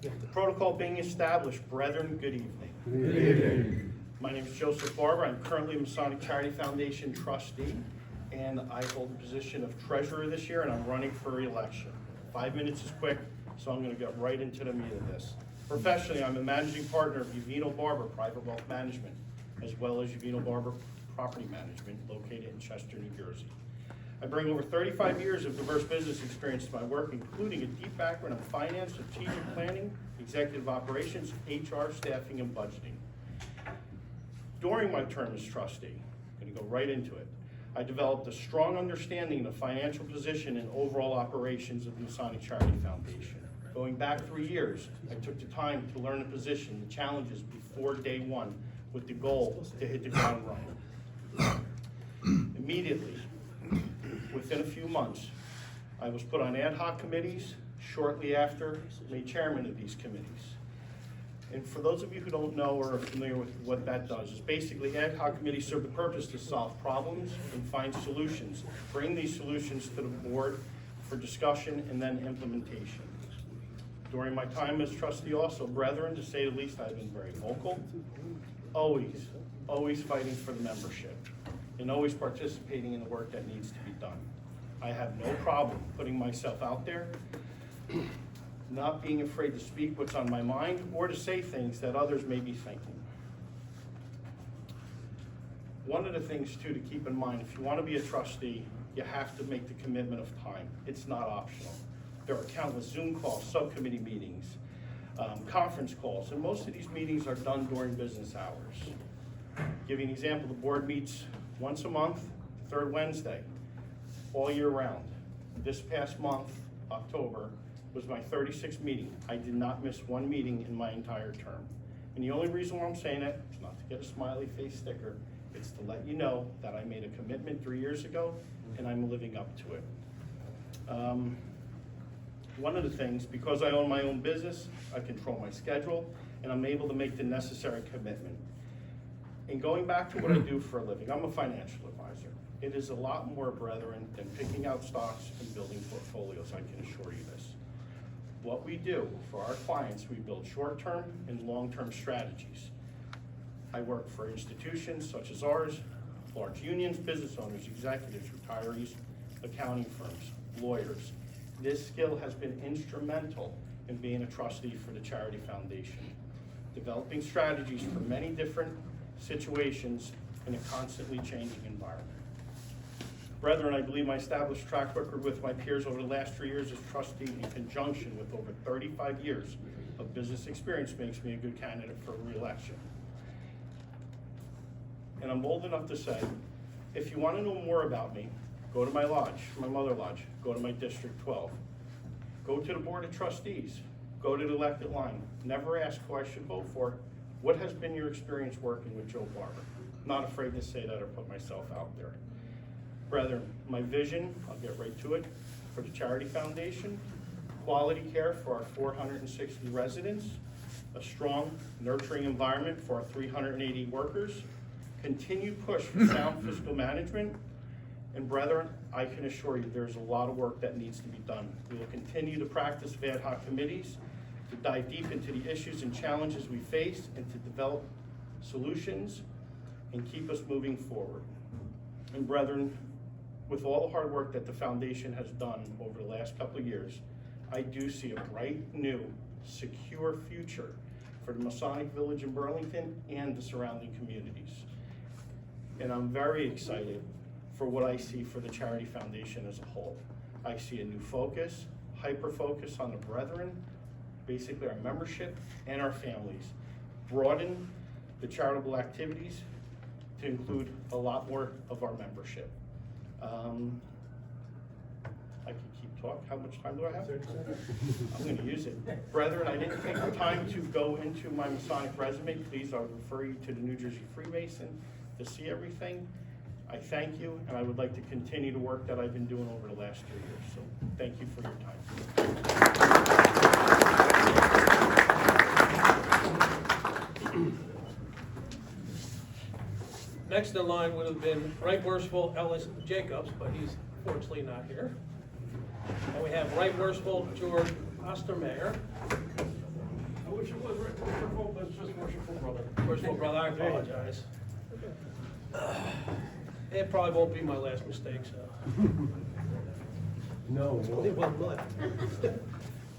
The protocol being established, brethren, good evening. Good evening. My name is Joseph Barber. I'm currently a Masonic Charity Foundation trustee, and I hold the position of treasurer this year, and I'm running for re-election. 5 minutes is quick, so I'm going to get right into the meat of this. Professionally, I'm a managing partner of Uvino Barber Private Wealth Management, as well as Uvino Barber Property Management, located in Chester, New Jersey. I bring over 35 years of diverse business experience to my work, including a deep background in finance, strategic planning, executive operations, HR, staffing, and budgeting. During my term as trustee, I'm going to go right into it, I developed a strong understanding of the financial position and overall operations of the Masonic Charity Foundation. Going back 3 years, I took the time to learn the position, the challenges before day one, with the goal to hit the ground running. Immediately, within a few months, I was put on ad hoc committees, shortly after made chairman of these committees. And for those of you who don't know or are familiar with what that does, is basically ad hoc committees serve the purpose to solve problems and find solutions, bring these solutions to the board for discussion and then implementation. During my time as trustee also, brethren, to say the least, I've been very vocal, always fighting for the membership, and always participating in the work that needs to be done. I have no problem putting myself out there, not being afraid to speak what's on my mind or to say things that others may be thinking. One of the things too to keep in mind, if you want to be a trustee, you have to make the commitment of time. It's not optional. There are countless Zoom calls, subcommittee meetings, conference calls, and most of these meetings are done during business hours. Give you an example, the board meets once a month, third Wednesday, all year round. This past month, October, was my 36th meeting. I did not miss one meeting in my entire term. And the only reason why I'm saying it is not to get a smiley face sticker, it's to let you know that I made a commitment 3 years ago and I'm living up to it. One of the things, because I own my own business, I control my schedule and I'm able to make the necessary commitment. And going back to what I do for a living, I'm a financial advisor. It is a lot more, brethren, than picking out stocks and building portfolios, I can assure you this. What we do for our clients, we build short-term and long-term strategies. I work for institutions such as ours, large unions, business owners, executives, retirees, accounting firms, lawyers. This skill has been instrumental in being a trustee for the Charity Foundation, developing strategies for many different situations in a constantly changing environment. Brethren, I believe my established track record with my peers over the last 3 years as trustee in conjunction with over 35 years of business experience makes me a good candidate for re-election. And I'm bold enough to say, if you want to know more about me, go to my lodge, my mother lodge, go to my District 12. Go to the Board of Trustees, go to the elected line. Never ask who I should vote for, What has been your experience working with Joe Barber? Not afraid to say that or put myself out there. Brethren, my vision, I'll get right to it, for the Charity Foundation, quality care for our 460 residents, a strong, nurturing environment for our 380 workers, continued push for sound fiscal management, and brethren, I can assure you there's a lot of work that needs to be done. We will continue to practice ad hoc committees to dive deep into the issues and challenges we face and to develop solutions and keep us moving forward. And brethren, with all the hard work that the foundation has done over the last couple of years, I do see a bright, new, secure future for the Masonic Village in Burlington and the surrounding communities. And I'm very excited for what I see for the Charity Foundation as a whole. I see a new focus, hyper-focus on the brethren, basically our membership and our families. Broaden the charitable activities to include a lot more of our membership. I can keep talking. How much time do I have? I'm going to use it. Brethren, I didn't take the time to go into my Masonic resume. Please, I would refer you to the New Jersey Freemason to see everything. I thank you, and I would like to continue the work that I've been doing over the last 2 years. So thank you for your time. Next in line would have been Right Worshipful Ellis Jacobs, but he's fortunately not here. And we have Right Worshipful George Ostermayer. I wish it was worshipful, but it's just worshipful brother. Worshipful brother, I apologize. It probably won't be my last mistake, so. No. Only one left.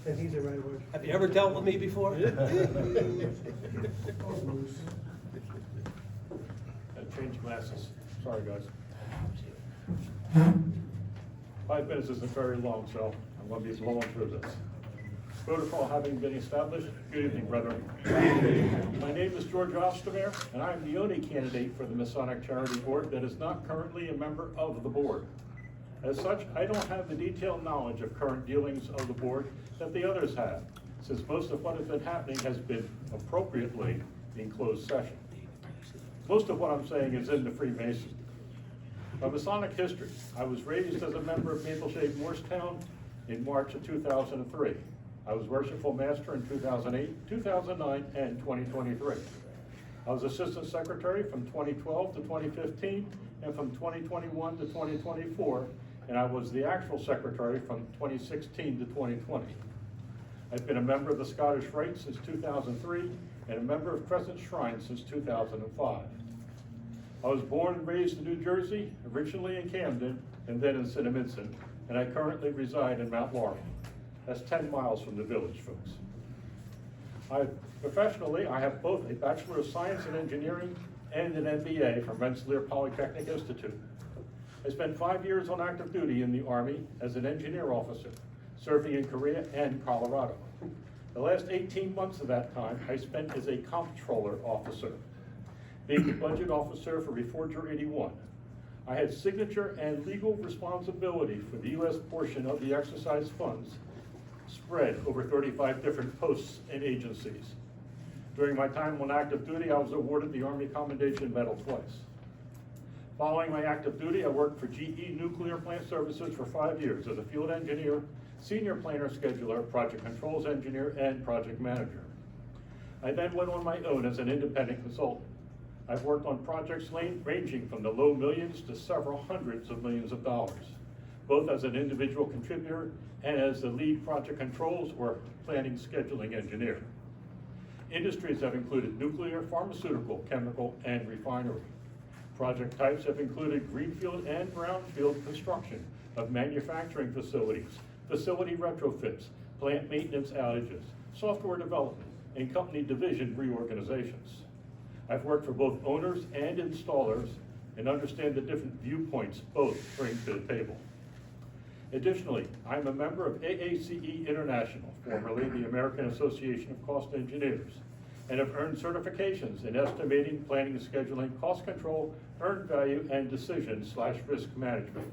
And he's a right word. Have you ever dealt with me before? I changed glasses. Sorry, guys. 5 minutes isn't very long, so I'm going to be blowing through this. Protocol having been established, good evening, brethren. My name is George Ostermayer, and I am the only candidate for the Masonic Charity Board that is not currently a member of the board. As such, I don't have the detailed knowledge of current dealings of the board that the others have, since most of what has been happening has been appropriately in closed session. Most of what I'm saying is in the Freemason. My Masonic history: I was raised as a member of Mapleshade Morristown in March of 2003. I was Worshipful Master in 2008, 2009, and 2023. I was Assistant Secretary from 2012 to 2015, and from 2021 to 2024, and I was the actual Secretary from 2016 to 2020. I've been a member of the Scottish Rite since 2003, and a member of Crescent Shrine since 2005. I was born and raised in New Jersey, originally in Camden, and then in Cinnaminson, and I currently reside in Mount Laurel. That's 10 miles from the village, folks. Professionally, I have both a Bachelor of Science in Engineering and an MBA from Rensselaer Polytechnic Institute. I spent 5 years on active duty in the Army as an engineer officer, serving in Korea and Colorado. The last 18 months of that time, I spent as a comptroller officer, being the budget officer for Reforger 81. I had signature and legal responsibility for the U.S. portion of the exercise funds spread over 35 different posts and agencies. During my time on active duty, I was awarded the Army Commendation Medal twice. Following my active duty, I worked for GE Nuclear Plant Services for 5 years as a field engineer, senior planner scheduler, project controls engineer, and project manager. I then went on my own as an independent consultant. I've worked on projects ranging from the low millions to several hundreds of millions of dollars, both as an individual contributor and as the lead project controls or planning scheduling engineer. Industries have included nuclear, pharmaceutical, chemical, and refinery. Project types have included greenfield and brownfield construction of manufacturing facilities, facility retrofits, plant maintenance outages, software development, and company division reorganizations. I've worked for both owners and installers and understand the different viewpoints both bring to the table. Additionally, I'm a member of AACE International, formerly the American Association of Cost Engineers, and have earned certifications in estimating, planning, and scheduling, cost control, earned value, and decision/risk management.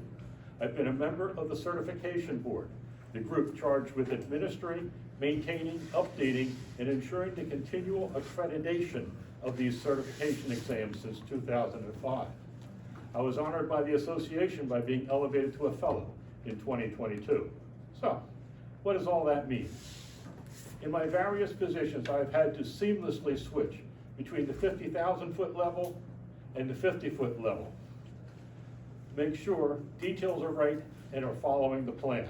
I've been a member of the Certification Board, the group charged with administering maintaining, updating, and ensuring the continual accreditation of these certification exams since 2005. I was honored by the association by being elevated to a fellow in 2022. So, what does all that mean? In my various positions, I've had to seamlessly switch between the 50,000-foot level and the 50-foot level. Make sure details are right and are following the plan,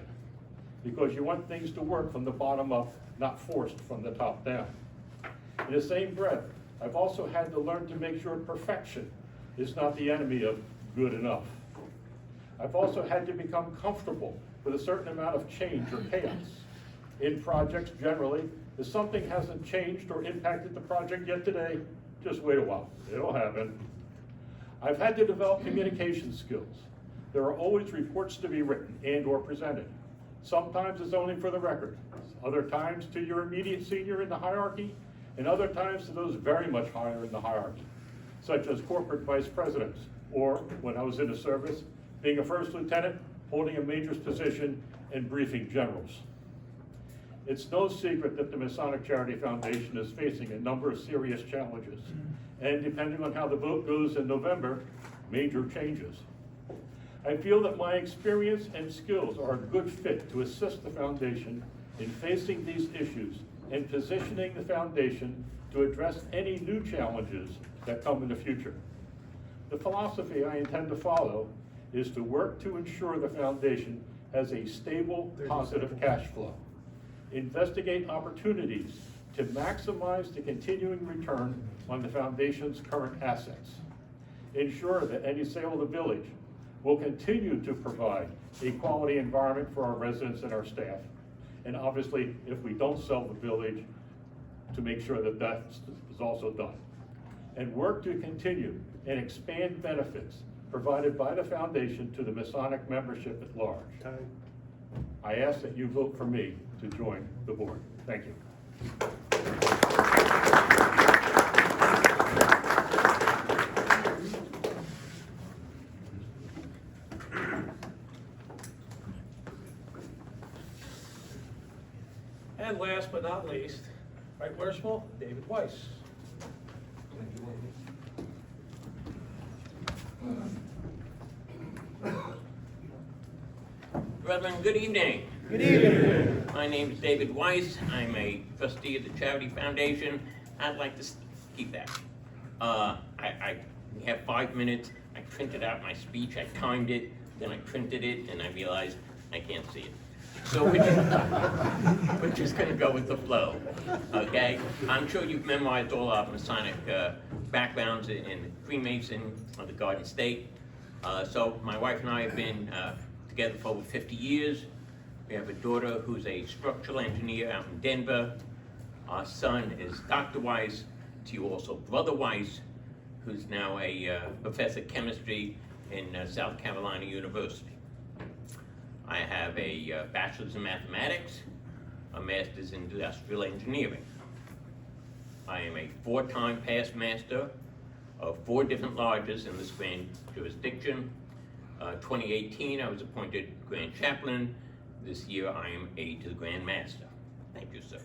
because you want things to work from the bottom up, not forced from the top down. In the same breath, I've also had to learn to make sure perfection is not the enemy of good enough. I've also had to become comfortable with a certain amount of change or chaos. In projects generally, if something hasn't changed or impacted the project yet today, just wait a while, it'll happen. I've had to develop communication skills. There are always reports to be written and or presented. Sometimes it's only for the record, other times to your immediate senior in the hierarchy, and other times to those very much higher in the hierarchy, such as corporate vice presidents, or when I was in the service, being a first lieutenant, holding a major's position, and briefing generals. It's no secret that the Masonic Charity Foundation is facing a number of serious challenges, and depending on how the vote goes in November, major changes. I feel that my experience and skills are a good fit to assist the foundation in facing these issues and positioning the foundation to address any new challenges that come in the future. The philosophy I intend to follow is to work to ensure the foundation has a stable, positive cash flow, investigate opportunities to maximize the continuing return on the foundation's current assets, ensure that any sale of the village will continue to provide a quality environment for our residents and our staff, and obviously, if we don't sell the village, to make sure that that is also done, and work to continue and expand benefits provided by the foundation to the Masonic membership at large. I ask that you vote for me to join the board. Thank you. And last but not least, right worshipful, David Weiss. Brethren, good evening. Good evening. My name is David Weiss. I'm a trustee of the Charity Foundation. I'd like to keep that. We have 5 minutes. I printed out my speech, I timed it, then I printed it, and I realized I can't see it. So we're just gonna go with the flow, okay? I'm sure you've memorized all our Masonic backgrounds in Freemason of the Garden State. So my wife and I have been together for over 50 years. We have a daughter who's a structural engineer out in Denver. Our son is Dr. Weiss, to you also Brother Weiss, who's now a professor of chemistry in South Carolina University. I have a bachelor's in mathematics, a master's in industrial engineering. I am a 4-time past master of 4 different lodges in this grand jurisdiction. 2018, I was appointed Grand Chaplain. This year, I am aide to the Grand Master. Thank you, sir.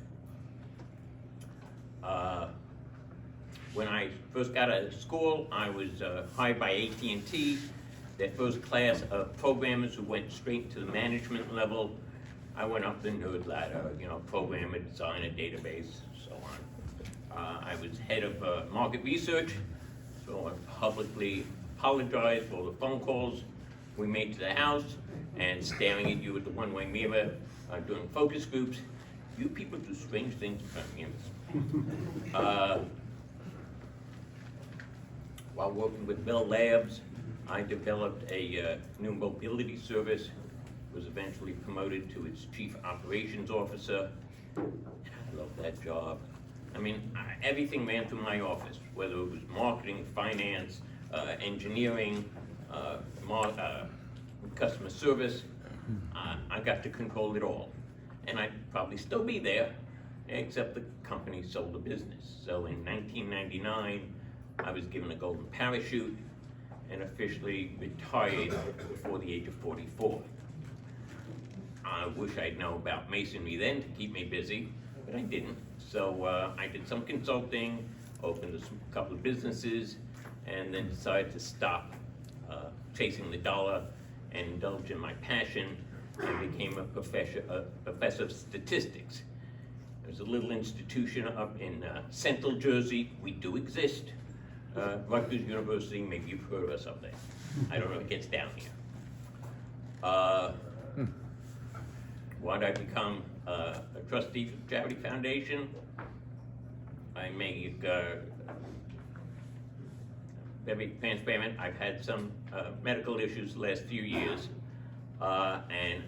When I first got out of school, I was hired by AT&T, their first class of programmers who went straight to the management level. I went up the nerd ladder, programmer, designer, database, so on. I was head of market research, so I publicly apologize for all the phone calls we made to the house and staring at you with the one-way mirror doing focus groups. You people do strange things in front of me. While working with Bell Labs, I developed a new mobility service, was eventually promoted to its chief operations officer. And I love that job. I mean, everything ran through my office, whether it was marketing, finance, engineering, customer service. I got to control it all. And I'd probably still be there, except the company sold the business. So in 1999, I was given a golden parachute and officially retired before the age of 44. I wish I'd known about masonry then to keep me busy, but I didn't. So I did some consulting, opened a couple of businesses, and then decided to stop chasing the dollar and indulge in my passion, and became a professor of statistics. There's a little institution up in Central Jersey. We do exist. Rutgers University, maybe you've heard of us up there. I don't know if it gets down here. Why did I become a trustee for the Charity Foundation? I make very transparent. I've had some medical issues the last few years. And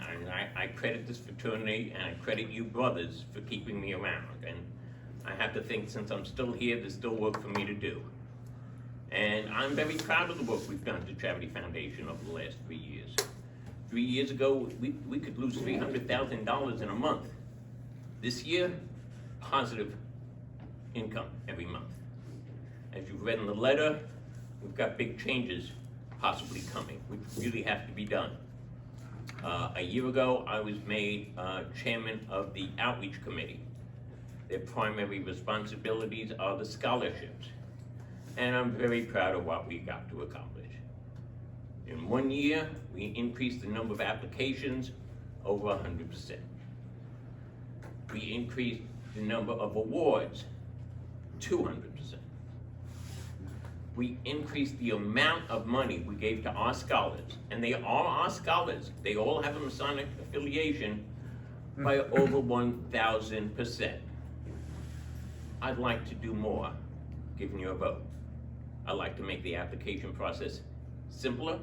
I credit this fraternity, and I credit you brothers for keeping me around. And I have to think, since I'm still here, there's still work for me to do. And I'm very proud of the work we've done at the Charity Foundation over the last 3 years. 3 years ago, we could lose $300,000 in a month. This year, positive income every month. As you've read in the letter, we've got big changes possibly coming, which really have to be done. A year ago, I was made chairman of the outreach committee. Their primary responsibilities are the scholarships. And I'm very proud of what we got to accomplish. In 1 year, we increased the number of applications over 100%. We increased the number of awards 200%. We increased the amount of money we gave to our scholars, and they are our scholars. They all have a Masonic affiliation, by over 1,000%. I'd like to do more, giving you a vote. I'd like to make the application process simpler.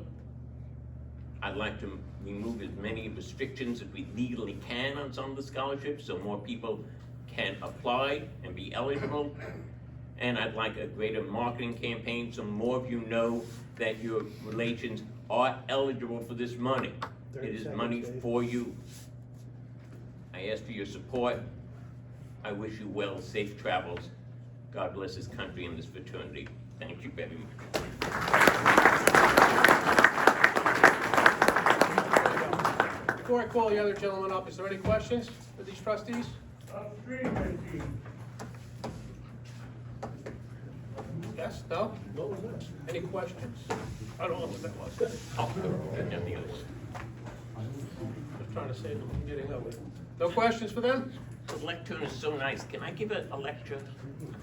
I'd like to remove as many restrictions as we legally can on some of the scholarships so more people can apply and be eligible. And I'd like a greater marketing campaign so more of you know that your relations are eligible for this money. It is money for you. I ask for your support. I wish you well, safe travels. God bless this country and this fraternity. Thank you very much. Before I call the other gentleman up, is there any questions for these trustees? Yes, no? What was that? Any questions? I don't know what that was. Oh, and the others. Just trying to save them from getting over it. No questions for them? The lectern is so nice. Can I give a lecture?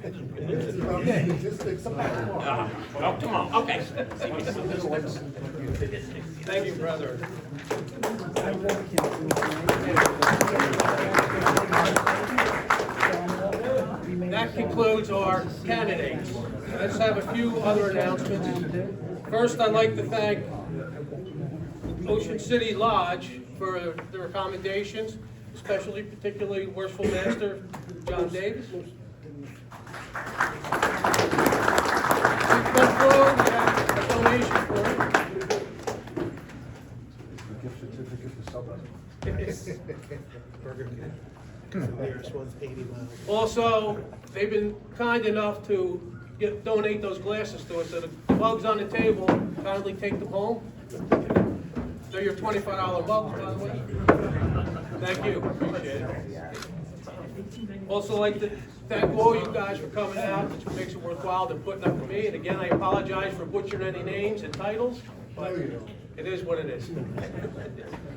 Okay, just take some back. Oh, tomorrow, okay. Thank you, brother. That concludes our candidates. Let's have a few other announcements. First, I'd like to thank Ocean City Lodge for their accommodations, especially particularly Worshipful Master John Davis. A donation for him. Gift certificate to someone. Burger King. The nearest one's 80 miles. Also, they've been kind enough to donate those glasses to us, so the mugs on the table, kindly take them home. They're your $25 mugs, by the way. Thank you, appreciate it. Also like to thank all you guys for coming out, which makes it worthwhile to putting up with me. And again, I apologize for butchering any names and titles, but it is what it is.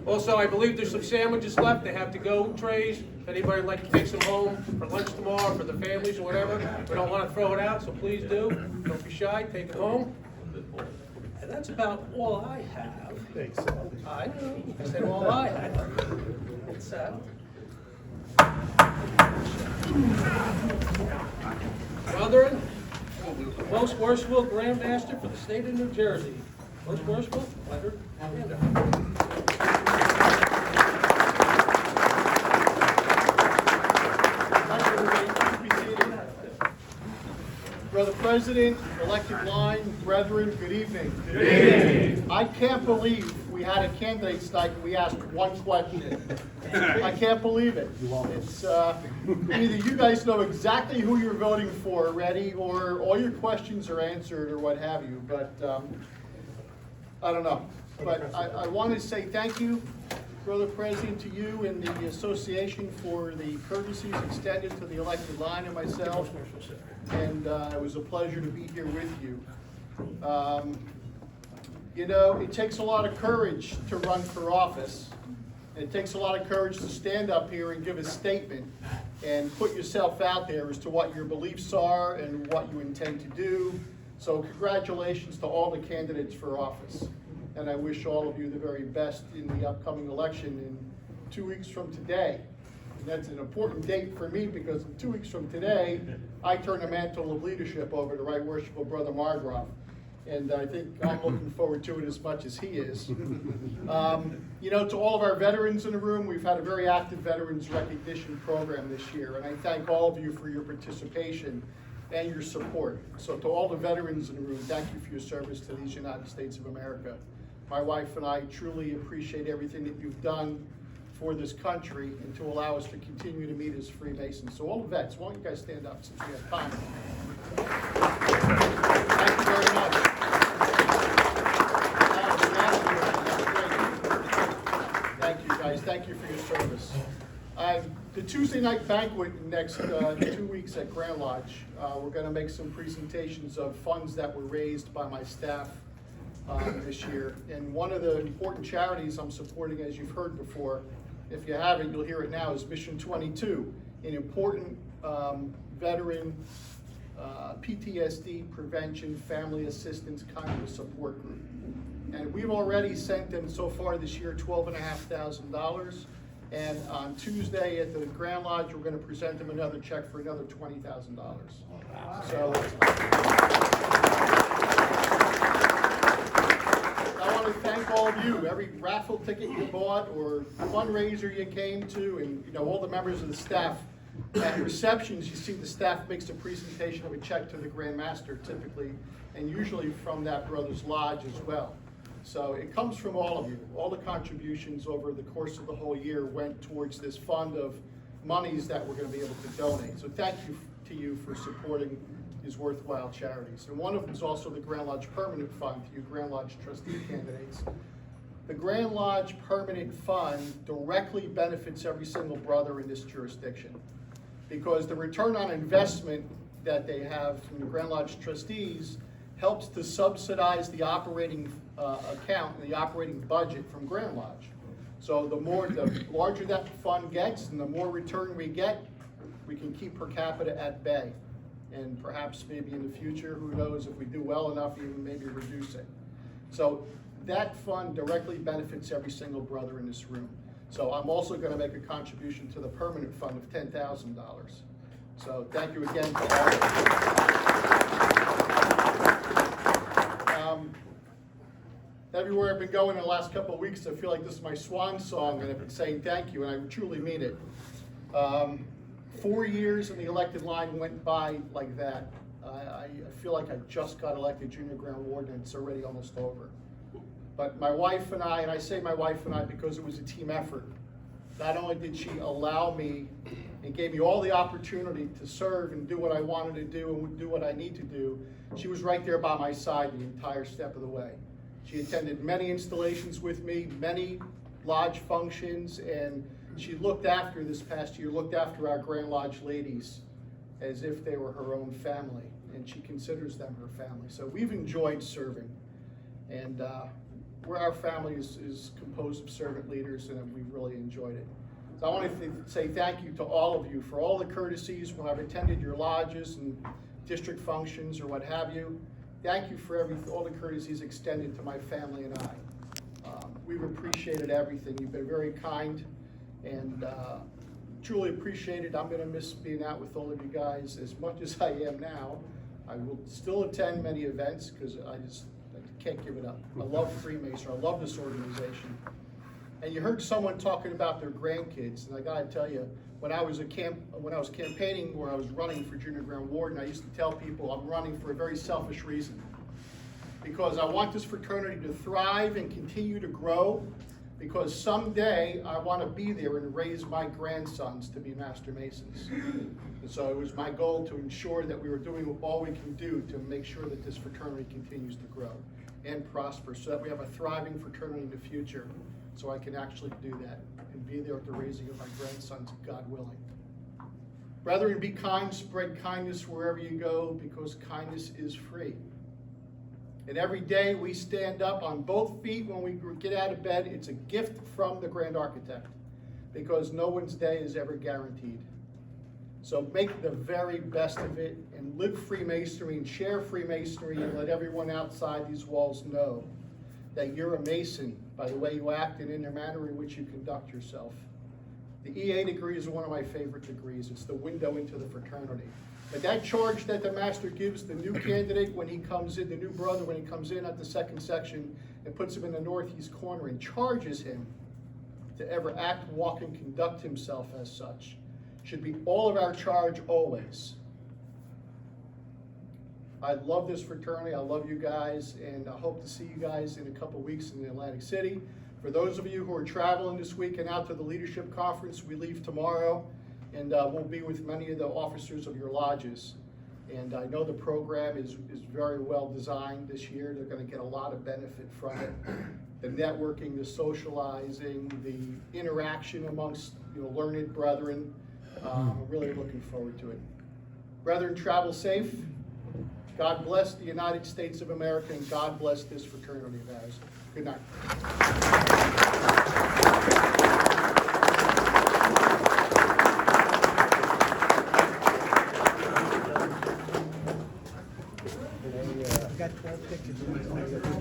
Also, I believe there's some sandwiches left. They have to-go trays. If anybody would like to take some home for lunch tomorrow, for the families or whatever, we don't want to throw it out, so please do. Don't be shy, take it home. And that's about all I have. Thanks. I said all I have. It's Brethren, Most Worshipful Grand Master for the state of New Jersey. Most Worshipful, Leonard Panda. Brother President, elected line, brethren, good evening. Good evening. I can't believe we had a candidate tonight and we asked one question. I can't believe it. It's either you guys know exactly who you're voting for already, or all your questions are answered, or what have you. But I don't know. But I want to say thank you Brother President, to you and the association for the courtesies extended to the elected line and myself. And it was a pleasure to be here with you. You know, it takes a lot of courage to run for office. It takes a lot of courage to stand up here and give a statement and put yourself out there as to what your beliefs are and what you intend to do. So congratulations to all the candidates for office. And I wish all of you the very best in the upcoming election in 2 weeks from today. And that's an important date for me because in 2 weeks from today, I turn the mantle of leadership over to Right Worshipful Brother Margraf. And I think I'm looking forward to it as much as he is. You know, to all of our veterans in the room, we've had a very active Veterans Recognition Program this year, and I thank all of you for your participation and your support. So to all the veterans in the room, thank you for your service to these United States of America. My wife and I truly appreciate everything that you've done for this country and to allow us to continue to meet as Freemasons. So all the vets, why don't you guys stand up since we have time? Thank you very much. Thank you guys, thank you for your service. The Tuesday night banquet next 2 weeks at Grand Lodge, we're going to make some presentations of funds that were raised by my staff this year. And one of the important charities I'm supporting, as you've heard before, if you haven't, you'll hear it now, is Mission 22, an important veteran PTSD prevention, family assistance kind of a support group. And we've already sent them so far this year $12,500. And on Tuesday at the Grand Lodge, we're going to present them another check for another $20,000. So I want to thank all of you. Every raffle ticket you bought or fundraiser you came to, and you know all the members of the staff. At receptions, you see the staff makes a presentation of a check to the Grand Master typically, and usually from that Brothers Lodge as well. So it comes from all of you. All the contributions over the course of the whole year went towards this fund of monies that we're going to be able to donate. So thank you to you for supporting these worthwhile charities. And one of them is also the Grand Lodge Permanent Fund, to you Grand Lodge trustee candidates. The Grand Lodge Permanent Fund directly benefits every single brother in this jurisdiction because the return on investment that they have from the Grand Lodge trustees helps to subsidize the operating account and the operating budget from Grand Lodge. So the larger that fund gets and the more return we get, we can keep per capita at bay. And perhaps maybe in the future, who knows, if we do well enough, even maybe reduce it. So that fund directly benefits every single brother in this room. So I'm also going to make a contribution to the permanent fund of $10,000. So thank you again to all of you. Everywhere I've been going in the last couple of weeks, I feel like this is my swan song, and I've been saying thank you, and I truly mean it. 4 years in the elected line went by like that. I feel like I just got elected junior Grand Warden, and it's already almost over. But my wife and I say my wife and I because it was a team effort. Not only did she allow me and gave me all the opportunity to serve and do what I wanted to do and do what I need to do, she was right there by my side the entire step of the way. She attended many installations with me, many lodge functions, and she looked after this past year, looked after our Grand Lodge ladies as if they were her own family, and she considers them her family. So we've enjoyed serving, and our family is composed of servant leaders, and we've really enjoyed it. So I want to say thank you to all of you for all the courtesies when I've attended your lodges and district functions or what have you. Thank you for all the courtesies extended to my family and I. We've appreciated everything. You've been very kind and truly appreciate it. I'm going to miss being out with all of you guys as much as I am now. I will still attend many events because I can't give it up. I love Freemason. I love this organization. And you heard someone talking about their grandkids, and I got to tell you, when I was campaigning, where I was running for junior Grand Warden, I used to tell people I'm running for a very selfish reason. Because I want this fraternity to thrive and continue to grow, because someday I want to be there and raise my grandsons to be Master Masons. And so it was my goal to ensure that we were doing all we can do to make sure that this fraternity continues to grow and prosper, so that we have a thriving fraternity in the future so I can actually do that and be there at the raising of my grandsons, God willing. Brethren, be kind, spread kindness wherever you go, because kindness is free. And every day we stand up on both feet when we get out of bed, it's a gift from the Grand Architect, because no one's day is ever guaranteed. So make the very best of it and live Freemasonry and share Freemasonry and let everyone outside these walls know that you're a Mason by the way you act and in the manner in which you conduct yourself. The EA degree is one of my favorite degrees. It's the window into the fraternity. But that charge that the master gives the new candidate when he comes in, the new brother when he comes in at the second section and puts him in the northeast corner and charges him to ever act, walk, and conduct himself as such, should be all of our charge always. I love this fraternity, I love you guys, and I hope to see you guys in a couple weeks in Atlantic City. For those of you who are traveling this week and out to the leadership conference, we leave tomorrow, and we'll be with many of the officers of your lodges. And I know the program is very well designed this year. They're gonna get a lot of benefit from it. The networking, the socializing, the interaction amongst learned brethren. I'm really looking forward to it. Brethren, travel safe. God bless the United States of America, and God bless this fraternity of ours. Good night.